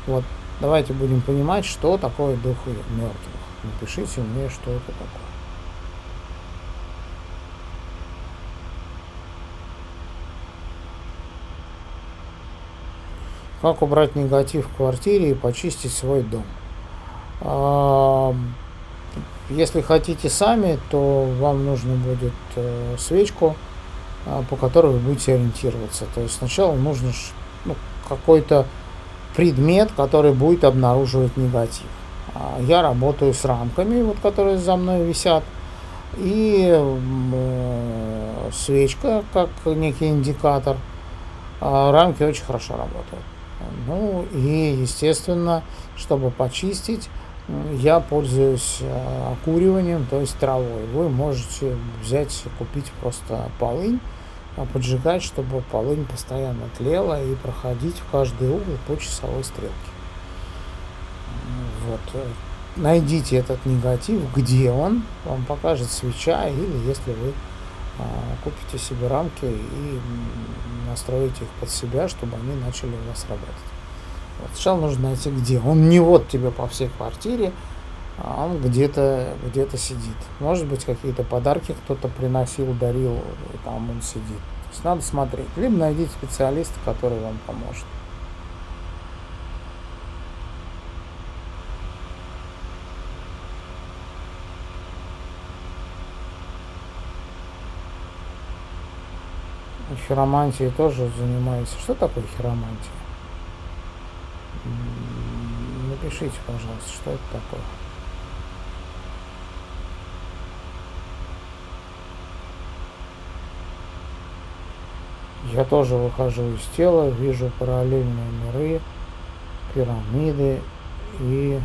Вот давайте будем понимать, что такое духи мертвых. Напишите мне, что это такое. Как убрать негатив в квартире и почистить свой дом? Если хотите сами, то вам нужно будет свечку, по которой вы будете ориентироваться. То есть сначала нужно какой-то предмет, который будет обнаруживать негатив. Я работаю с рамками, вот, которые за мной висят, и свечка как некий индикатор. Рамки очень хорошо работают. Ну и естественно, чтобы почистить, я пользуюсь окуриванием, то есть травой. Вы можете взять, купить просто полынь, поджигать, чтобы полынь постоянно тлела, и проходить в каждый угол по часовой стрелке. Вот. Найдите этот негатив, где он, вам покажет свеча, или если вы купите себе рамки и настроите их под себя, чтобы они начали у вас работать. Вот. Сначала нужно найти, где. Он не вот тебе по всей квартире, а он где-то сидит. Может быть, какие-то подарки кто-то приносил, дарил, и там он сидит. То есть надо смотреть. Либо найдите специалиста, который вам поможет. Хиромантией тоже занимаюсь. Что такое хиромантия? Напишите, пожалуйста, что это такое. Я тоже выхожу из тела, вижу параллельные миры, пирамиды и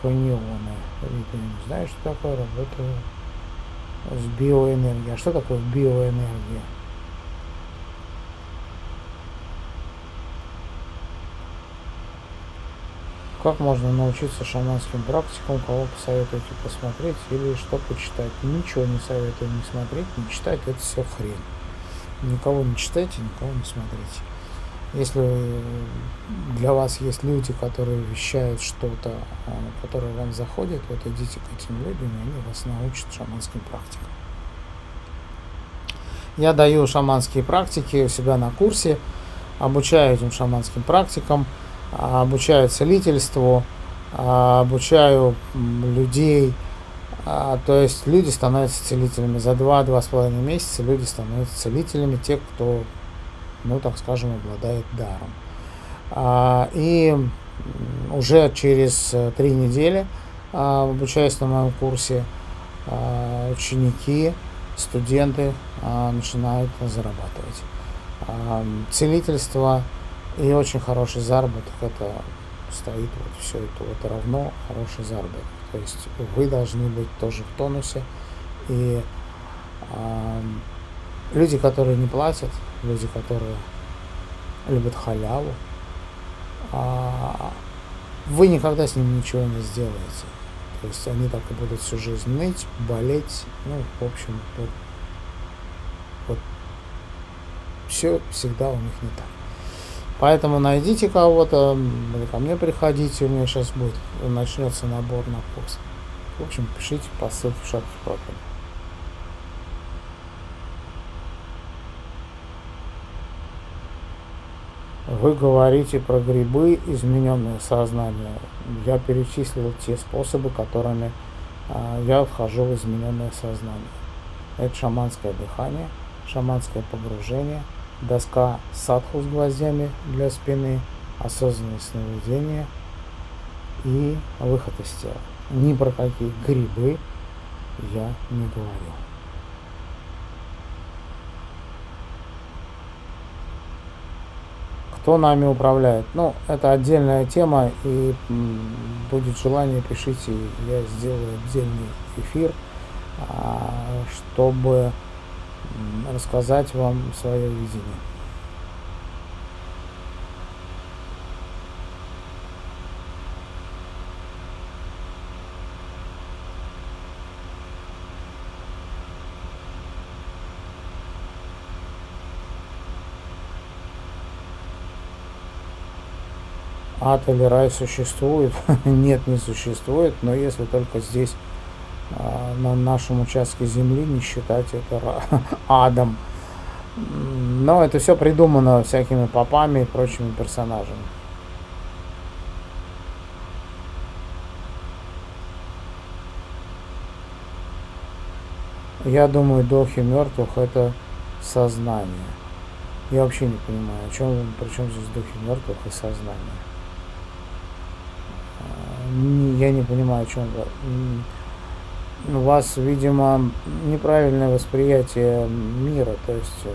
каньоны. Я не знаю, что такое, работаю с биоэнергией. А что такое биоэнергия? Как можно научиться шаманским практикам? Кого посоветуете посмотреть или что почитать? Ничего не советую не смотреть, не читать, это все хрень. Никого не читайте, никого не смотрите. Если для вас есть люди, которые вещают что-то, которое вам заходит, вот идите к этим людям, и они вас научат шаманским практикам. Я даю шаманские практики у себя на курсе, обучаю этим шаманским практикам, обучаю целительству, обучаю людей. То есть люди становятся целителями. За 2-2,5 месяца люди становятся целителями, те, кто, ну, так скажем, обладает даром. И уже через 3 недели, обучаясь на моем курсе, ученики, студенты начинают зарабатывать. Целительство и очень хороший заработок, это стоит вот все это вот равно хороший заработок. То есть вы должны быть тоже в тонусе. И люди, которые не платят, люди, которые любят халяву, вы никогда с ними ничего не сделаете. То есть они так и будут всю жизнь ныть, болеть. Ну, в общем, вот все всегда у них не так. Поэтому найдите кого-то, или ко мне приходите, у меня сейчас начнется набор на курс. В общем, пишите по ссылке в шапке профиля. Вы говорите про грибы, измененное сознание. Я перечислил те способы, которыми я вхожу в измененное сознание. Это шаманское дыхание, шаманское погружение, доска садху с гвоздями для спины, осознанное сновидение и выход из тела. Ни про какие грибы я не говорил. Кто нами управляет? Ну, это отдельная тема, и будет желание, пишите, я сделаю отдельный эфир, чтобы рассказать вам свое видение. Ад или рай существует? Нет, не существует, но если только здесь, на нашем участке земли, не считать это адом. Но это все придумано всякими попами и прочими персонажами. Я думаю, духи мертвых — это сознание. Я вообще не понимаю, при чем здесь духи мертвых и сознание. Я не понимаю, о чем вы. У вас, видимо, неправильное восприятие мира, то есть,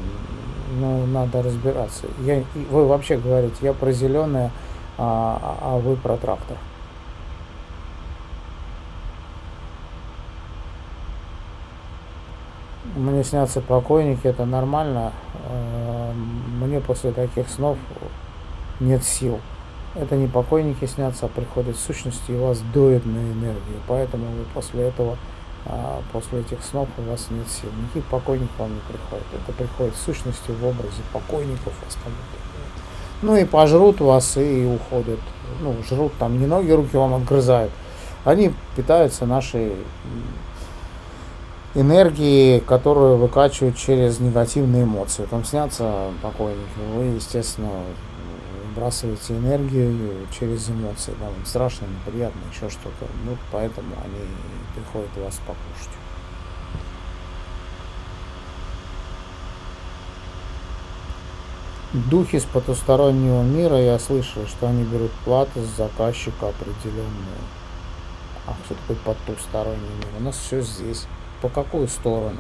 ну, надо разбираться. Вы вообще говорите, я про зеленое, а вы про трактор. Мне снятся покойники, это нормально. Мне после таких снов нет сил. Это не покойники снятся, а приходят сущности и вас дует на энергию. Поэтому вы после этого, после этих снов у вас нет сил. Никаких покойников вам не приходит. Это приходит сущности в образе покойников вас там. Ну и пожрут вас и уходят. Ну, жрут там, не ноги, руки вам отгрызают. Они питаются нашей энергией, которую выкачивают через негативные эмоции. Там снятся покойники. Вы, естественно, выбрасываете энергию через эмоции. Вам страшно, неприятно, еще что-то. Ну, поэтому они приходят вас покушать. Духи с потустороннего мира, я слышал, что они берут плату с заказчика определенную. А что такое потусторонний мир? У нас все здесь. По какую сторону?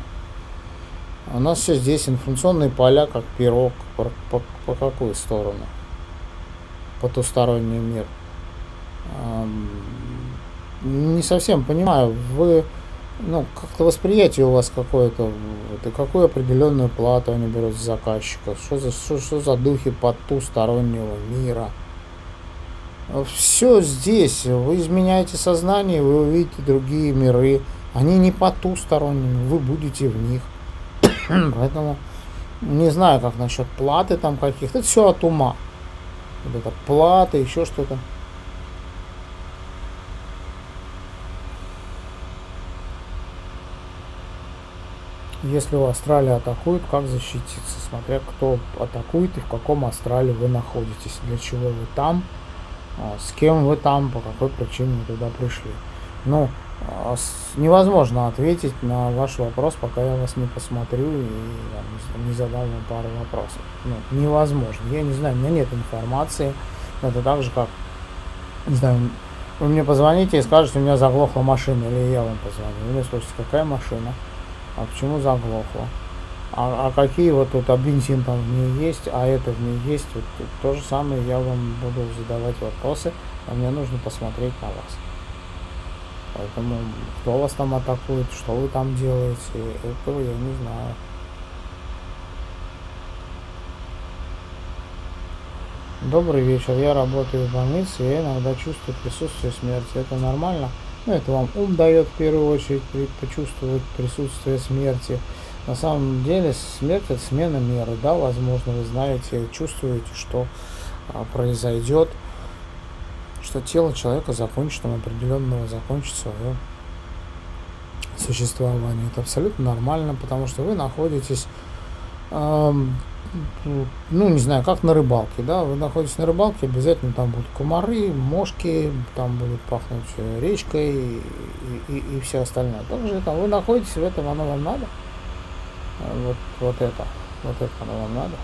У нас все здесь, информационные поля, как пирог. По какую сторону? Потусторонний мир. Не совсем понимаю. Вы, ну, как-то восприятие у вас какое-то. И какую определенную плату они берут с заказчика? Что за духи потустороннего мира? Все здесь. Вы изменяете сознание, вы увидите другие миры. Они не потусторонними, вы будете в них. Поэтому не знаю, как насчет платы там каких-то. Это все от ума. Вот это плата, еще что-то. Если у астрале атакуют, как защититься? Смотря кто атакует и в каком астрале вы находитесь. Для чего вы там, с кем вы там, по какой причине вы туда пришли. Ну, невозможно ответить на ваш вопрос, пока я вас не посмотрю и не задам вам пару вопросов. Ну, невозможно. Я не знаю, у меня нет информации. Это так же, как, не знаю, вы мне позвоните и скажете, у меня заглохла машина, или я вам позвоню. Вы мне спросите, какая машина, а почему заглохла, а какие вот тут, а бензин там в ней есть, а это в ней есть. Вот, то же самое я вам буду задавать вопросы, а мне нужно посмотреть на вас. Поэтому кто вас там атакует, что вы там делаете, этого я не знаю. Добрый вечер, я работаю в больнице, я иногда чувствую присутствие смерти. Это нормально? Ну, это вам ум дает в первую очередь почувствовать присутствие смерти. На самом деле смерть — это смена меры. Да, возможно, вы знаете, чувствуете, что произойдет, что тело человека закончит, определенного закончит свое существование. Это абсолютно нормально, потому что вы находитесь, ну, не знаю, как на рыбалке, да, вы находитесь на рыбалке, обязательно там будут комары, мошки, там будет пахнуть речкой и все остальное. Также там вы находитесь в этом, оно вам надо. Вот это оно вам надо.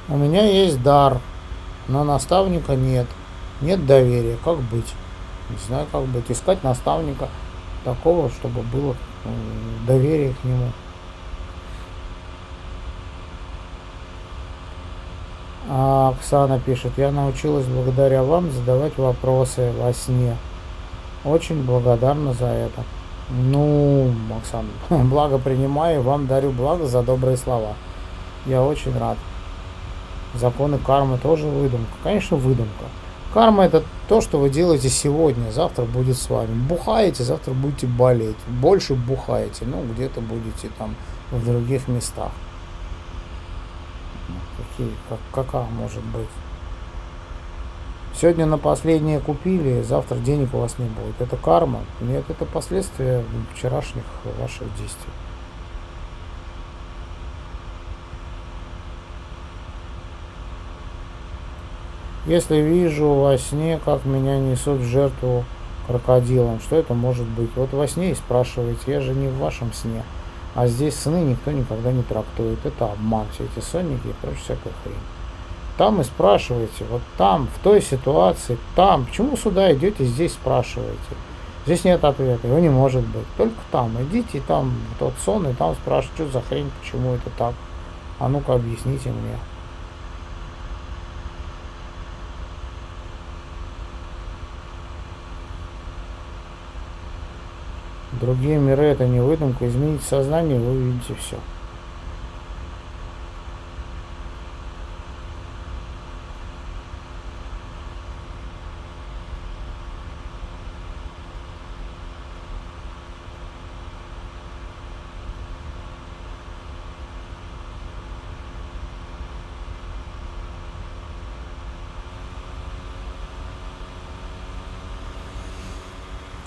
У меня есть дар, но наставника нет. Нет доверия. Как быть? Не знаю, как быть. Искать наставника такого, чтобы было доверие к нему. А Оксана пишет, я научилась благодаря вам задавать вопросы во сне. Очень благодарна за это. Ну, Оксана, благо принимаю, вам дарю благо за добрые слова. Я очень рад. Законы кармы тоже выдумка. Конечно, выдумка. Карма — это то, что вы делаете сегодня, завтра будет с вами. Бухаете, завтра будете болеть. Больше бухаете, ну, где-то будете там в других местах. Какая может быть? Сегодня на последнее купили, завтра денег у вас не будет. Это карма? Нет, это последствия вчерашних ваших действий. Если вижу во сне, как меня несут в жертву крокодилам, что это может быть? Вот во сне и спрашиваете, я же не в вашем сне. А здесь сны никто никогда не трактует. Это обман, все эти сонники и прочая всякая хрень. Там и спрашиваете, вот там, в той ситуации, там. Почему сюда идете, здесь спрашиваете? Здесь нет ответа, его не может быть. Только там. Идите там, тот сон, и там спрашивайте, что за хрень, почему это так. А ну-ка объясните мне. Другие миры это не выдумка. Измените сознание, вы увидите все.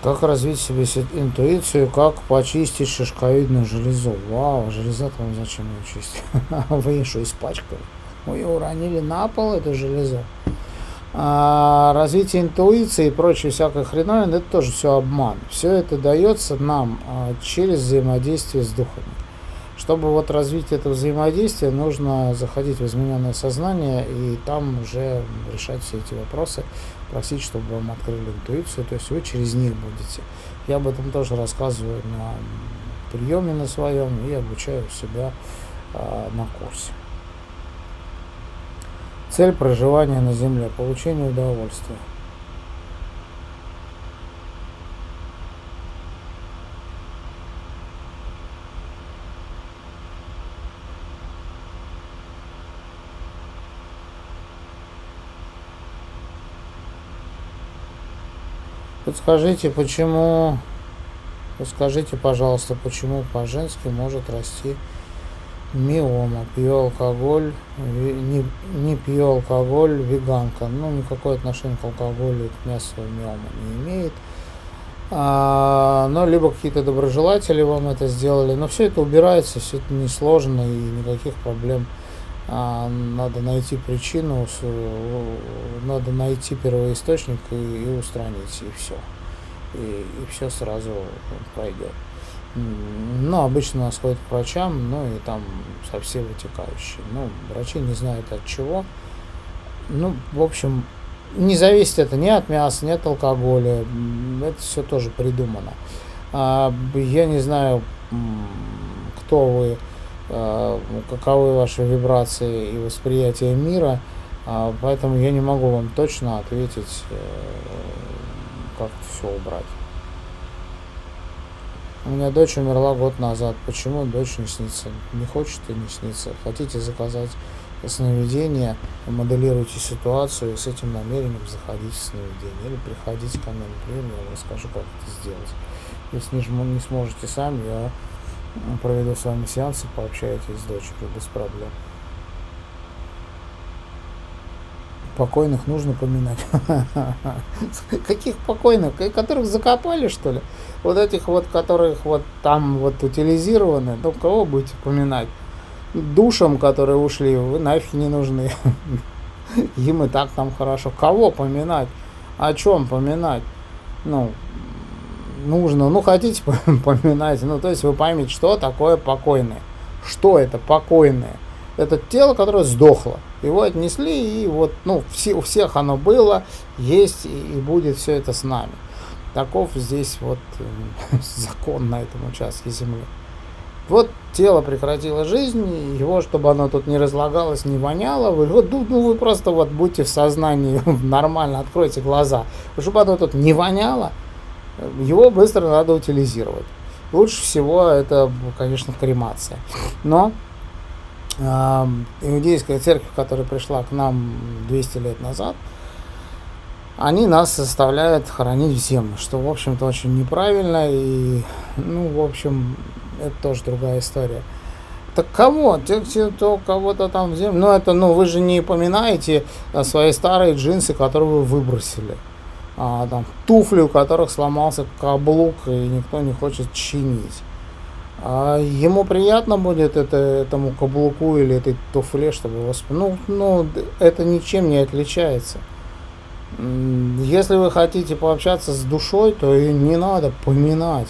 Как развить в себе интуицию, как почистить шишковидную железу? Вау, железа-то вам зачем ее чистить? Вы ее что, испачкали? Вы ее уронили на пол, эту железу? Развитие интуиции и прочее всякое хреновина, это тоже все обман. Все это дается нам через взаимодействие с духами. Чтобы вот развить это взаимодействие, нужно заходить в измененное сознание и там уже решать все эти вопросы, просить, чтобы вам открыли интуицию, то есть вы через них будете. Я об этом тоже рассказываю на приеме на своем и обучаю себя на курсе. Цель проживания на Земле – получение удовольствия. Подскажите, пожалуйста, почему по-женски может расти миома? Пью алкоголь, не пью алкоголь, веганка. Ну, никакое отношение к алкоголю и к мясу миома не имеет. Но либо какие-то доброжелатели вам это сделали. Но все это убирается, все это несложно и никаких проблем. Надо найти причину, надо найти первоисточник и устранить, и все. И все сразу пройдет. Но обычно нас ходят к врачам, ну и там со всей вытекающие. Ну, врачи не знают от чего. Ну, в общем, не зависит это ни от мяса, ни от алкоголя. Это все тоже придумано. Я не знаю, кто вы, каковы ваши вибрации и восприятие мира, поэтому я не могу вам точно ответить, как это все убрать. У меня дочь умерла год назад. Почему дочь не снится? Не хочет и не снится. Хотите заказать сновидение, моделируйте ситуацию и с этим намерением заходите в сновидение. Или приходите ко мне, например, я вам расскажу, как это сделать. Если не сможете сами, я проведу с вами сеанс и пообщаетесь с дочерью без проблем. Покойных нужно поминать. Каких покойных? Которых закопали, что ли? Вот этих вот, которых вот там вот утилизированы, ну кого будете поминать? Душам, которые ушли, вы нафиг не нужны. Им и так там хорошо. Кого поминать? О чем поминать? Ну, нужно, ну хотите поминать, ну то есть вы поймите, что такое покойное. Что это покойное? Это тело, которое сдохло. Его отнесли, и вот, ну, у всех оно было, есть и будет все это с нами. Таков здесь вот закон на этом участке земли. Вот тело прекратило жизнь, его, чтобы оно тут не разлагалось, не воняло, вы просто вот будьте в сознании, нормально откройте глаза. Чтобы оно тут не воняло, его быстро надо утилизировать. Лучше всего это, конечно, кремация. Но иудейская церковь, которая пришла к нам 200 лет назад, они нас заставляют хоронить в землю, что, в общем-то, очень неправильно, и, ну, в общем, это тоже другая история. Так кого? Те, кто кого-то там в землю, ну, это, ну, вы же не поминаете свои старые джинсы, которые вы выбросили, там, туфли, у которых сломался каблук, и никто не хочет чинить. Ему приятно будет этому каблуку или этой туфле, чтобы его... Ну, это ничем не отличается. Если вы хотите пообщаться с душой, то ее не надо поминать.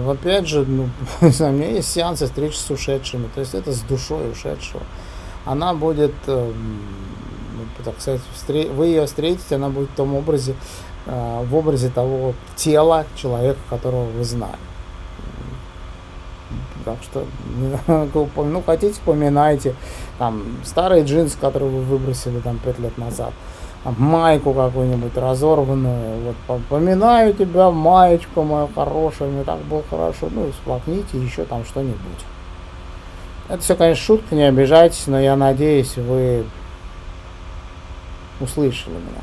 Опять же, ну, у меня есть сеансы встречи с ушедшими, то есть это с душой ушедшего. Она будет, так сказать, вы ее встретите, она будет в том образе, в образе того тела человека, которого вы знали. Так что, хотите, поминайте. Там старые джинсы, которые вы выбросили там 5 лет назад. майку какую-нибудь разорванную, вот поминаю тебя, маечку мою хорошую, мне так было хорошо, ну и всплакните еще там что-нибудь. Это все, конечно, шутка, не обижайтесь, но я надеюсь, вы услышали меня.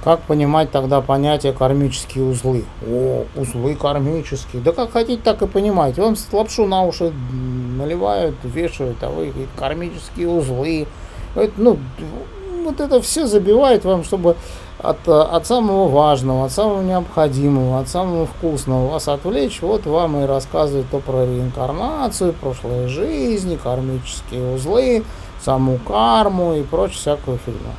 Как понимать тогда понятие кармические узлы? О, узлы кармические. Да как хотите, так и понимаете. Вам лапшу на уши наливают, вешают, а вы говорите, кармические узлы. Это, ну, вот это все забивает вам, чтобы от самого важного, от самого необходимого, от самого вкусного вас отвлечь. Вот вам и рассказывают то про реинкарнацию, прошлые жизни, кармические узлы, саму карму и прочую всякую фигню.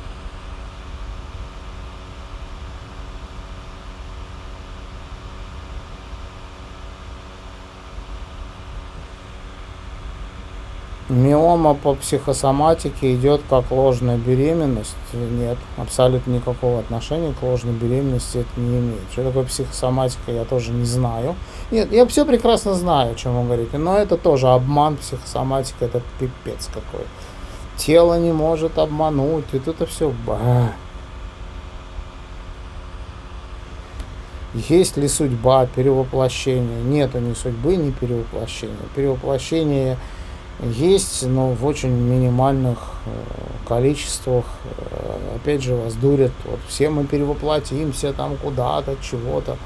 Миома по психосоматике идет как ложная беременность? Нет, абсолютно никакого отношения к ложной беременности это не имеет. Что такое психосоматика, я тоже не знаю. Нет, я все прекрасно знаю, о чем вы говорите, но это тоже обман. Психосоматика это пипец какой. Тело не может обмануть, и тут это все. Есть ли судьба, перевоплощение? Нету ни судьбы, ни перевоплощения. Перевоплощение есть, но в очень минимальных количествах. Опять же, вас дурят. Вот все мы перевоплотимся там куда-то, чего-то.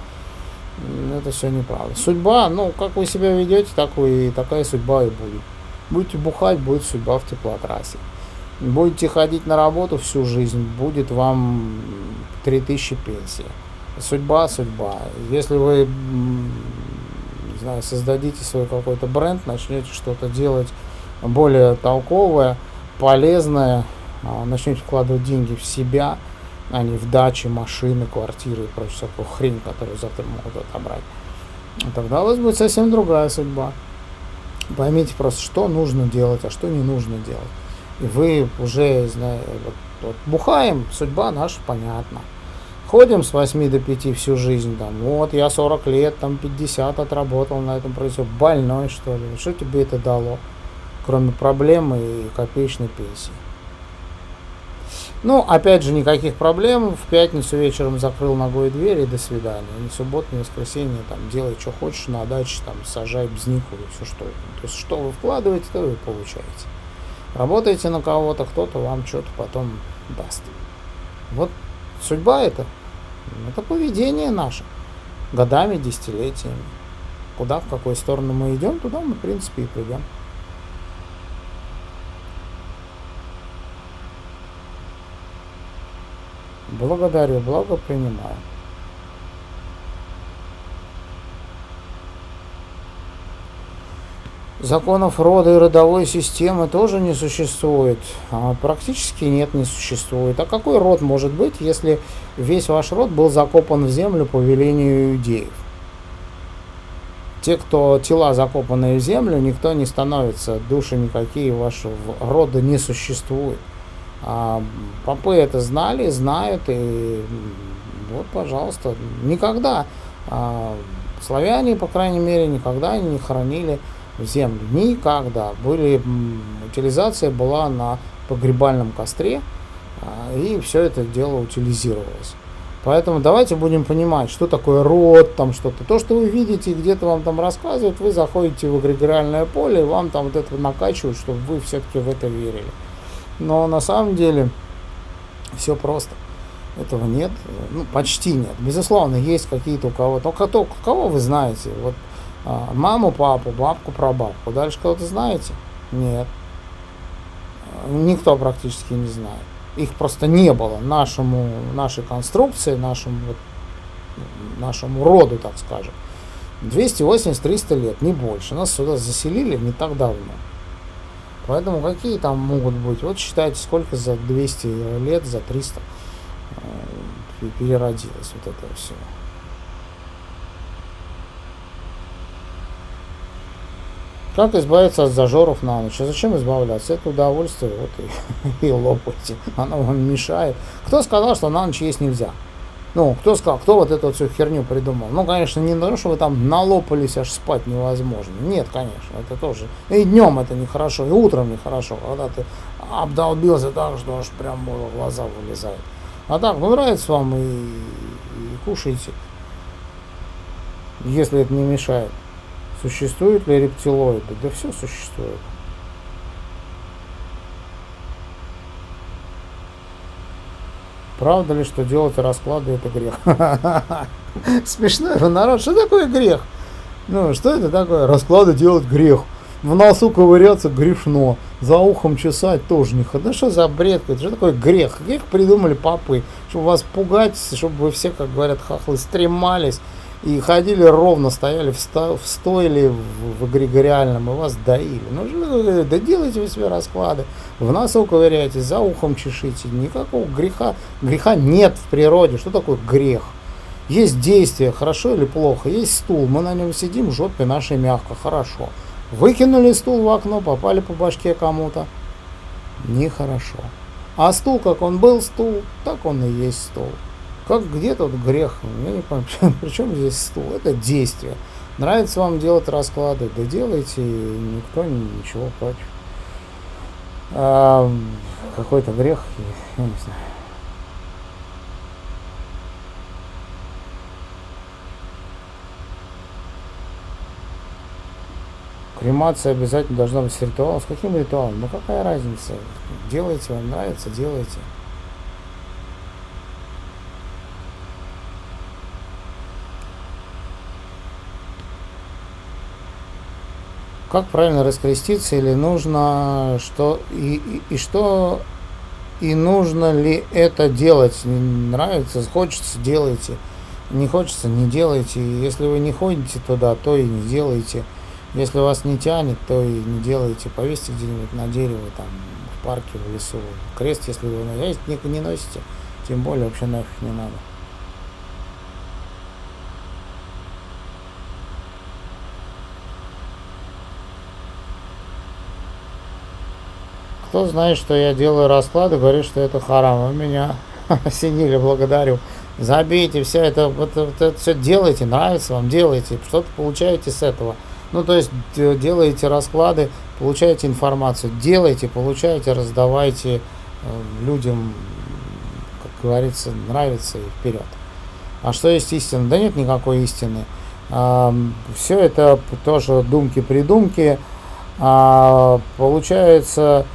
Это все неправда. Судьба, ну, как вы себя ведете, так вы и такая судьба и будет. Будете бухать, будет судьба в теплотрассе. Будете ходить на работу всю жизнь, будет вам 3000 пенсии. Судьба. Если вы, не знаю, создадите свой какой-то бренд, начнете что-то делать более толковое, полезное, начнете вкладывать деньги в себя, а не в дачи, машины, квартиры и прочую всякую хрень, которую завтра могут отобрать, тогда у вас будет совсем другая судьба. Поймите просто, что нужно делать, а что не нужно делать. И вы уже, знаете, вот бухаем, судьба наша понятна. Ходим с 8 до 5 всю жизнь, там, вот я 40 лет, там 50 отработал на этом производстве. Больной, что ли? Что тебе это дало, кроме проблем и копеечной пенсии? Ну, опять же, никаких проблем. В пятницу вечером закрыл ногой дверь и до свидания. Ни суббота, ни воскресенье, там, делай, что хочешь на даче, там, сажай бзнику и все что. То есть, что вы вкладываете, то вы получаете. Работаете на кого-то, кто-то вам что-то потом даст. Вот судьба это поведение наше. Годами, десятилетиями. Куда, в какую сторону мы идем, туда мы, в принципе, и придем. Благодарю, благо принимаю. Законов рода и родовой системы тоже не существует. Практически нет, не существует. А какой род может быть, если весь ваш род был закопан в землю по велению иудеев? Те, кто тела закопанные в землю, никто не становится, души никакие вашего рода не существует. Попы это знали, знают, и вот, пожалуйста, никогда, славяне, по крайней мере, никогда не хоронили в землю. Никогда. Утилизация была на погребальном костре, и все это дело утилизировалось. Поэтому давайте будем понимать, что такое род, там что-то. То, что вы видите, где-то вам там рассказывают, вы заходите в эгрегориальное поле, и вам там вот это накачивают, чтобы вы все-таки в это верили. Но на самом деле все просто. Этого нет, ну, почти нет. Безусловно, есть какие-то у кого-то. Но кого вы знаете? Вот маму, папу, бабку, прабабку. Дальше кого-то знаете? Нет. Никто практически не знает. Их просто не было нашей конструкции, нашему роду, так скажем. 280-300 лет, не больше. Нас сюда заселили не так давно. Поэтому какие там могут быть? Вот считайте, сколько за 200 лет, за 300 переродилось вот это все. Как избавиться от зажоров на ночь? А зачем избавляться? Это удовольствие, вот и лопайте. Оно вам мешает. Кто сказал, что на ночь есть нельзя? Ну, кто сказал, кто вот эту всю херню придумал? Ну, конечно, не то, что вы там налопались, аж спать невозможно. Нет, конечно, это тоже. И днем это нехорошо, и утром нехорошо, когда ты обдолбился так, что аж прям глаза вылезают. А так, ну, нравится вам и кушайте, если это не мешает. Существуют ли рептилоиды? Да все существует. Правда ли, что делать расклады это грех? Смешной народ. Что такое грех? Ну, что это такое? Расклады делать грех. В носу ковыряться грешно. За ухом чесать тоже не ходно. Да что за бред? Что такое грех? Грех придумали попы. Чтобы вас пугать, чтобы вы все, как говорят хахлы, стремались. И ходили ровно, стояли в стойле в эгрегориальном, и вас доили. Ну, да делайте вы себе расклады. В носу ковыряйтесь, за ухом чешите. Никакого греха нет в природе. Что такое грех? Есть действие, хорошо или плохо. Есть стул, мы на нем сидим, в жопе нашей мягко, хорошо. Выкинули стул в окно, попали по башке кому-то. Нехорошо. А стул, как он был стул, так он и есть стул. Как где тут грех? Я не понимаю, при чем здесь стул? Это действие. Нравится вам делать расклады? Да делайте, никто ничего против. Какой-то грех, я не знаю. Кремация обязательно должна быть с ритуалом. С каким ритуалом? Ну какая разница? Делайте, вам нравится, делайте. Как правильно раскреститься, или нужно что что и нужно ли это делать? Не нравится, хочется, делайте. Не хочется, не делайте. Если вы не ходите туда, то и не делайте. Если вас не тянет, то и не делайте. Повесьте где-нибудь на дерево, там, в парке, в лесу. Крест, если вы не носите, тем более вообще нафиг не надо. Кто знает, что я делаю расклады, говорит, что это харам. А меня осенили, благодарю. Забейте все это, это все делайте, нравится вам, делайте, что-то получаете с этого. Ну, то есть делаете расклады, получаете информацию, делайте, получаете, раздавайте людям, как говорится, нравится и вперед. А что есть истина? Да нет никакой истины. Все это тоже думки-придумки. Получается,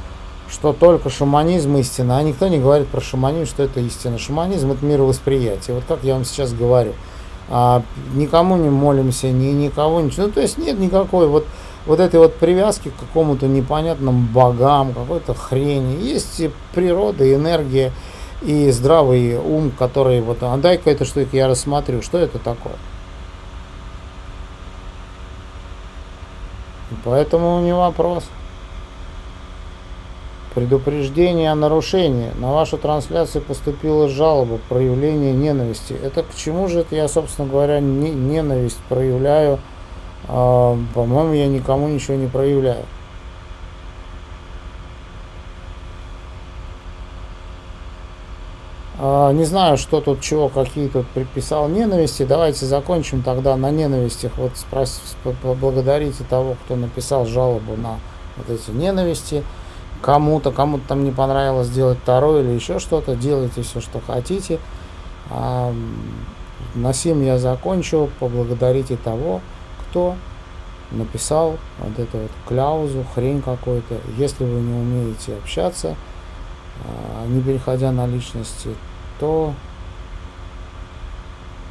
что только шаманизм истина, а никто не говорит про шаманизм, что это истина. Шаманизм — это мировосприятие. Вот как я вам сейчас говорю. Никому не молимся, никого ничего. Ну, то есть нет никакой вот этой вот привязки к какому-то непонятным богам, какой-то хрени. Есть и природа, и энергия, и здравый ум, который вот, а дай-ка это что-то я рассмотрю, что это такое. Поэтому не вопрос. Предупреждение о нарушении. На вашу трансляцию поступила жалоба, проявление ненависти. Это к чему же это я, собственно говоря, ненависть проявляю? По-моему, я никому ничего не проявляю. Не знаю, что тут, чего, какие тут приписал ненависти. Давайте закончим тогда на ненавистях. Вот поблагодарите того, кто написал жалобу на вот эти ненависти. Кому-то там не понравилось делать второй или еще что-то, делайте все, что хотите. На сим я закончу. Поблагодарите того, кто написал вот эту вот кляузу, хрень какой-то. Если вы не умеете общаться, не переходя на личности, то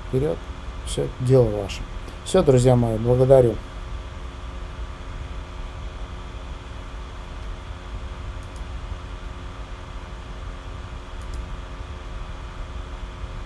вперед, все, дело ваше. Все, друзья мои, благодарю.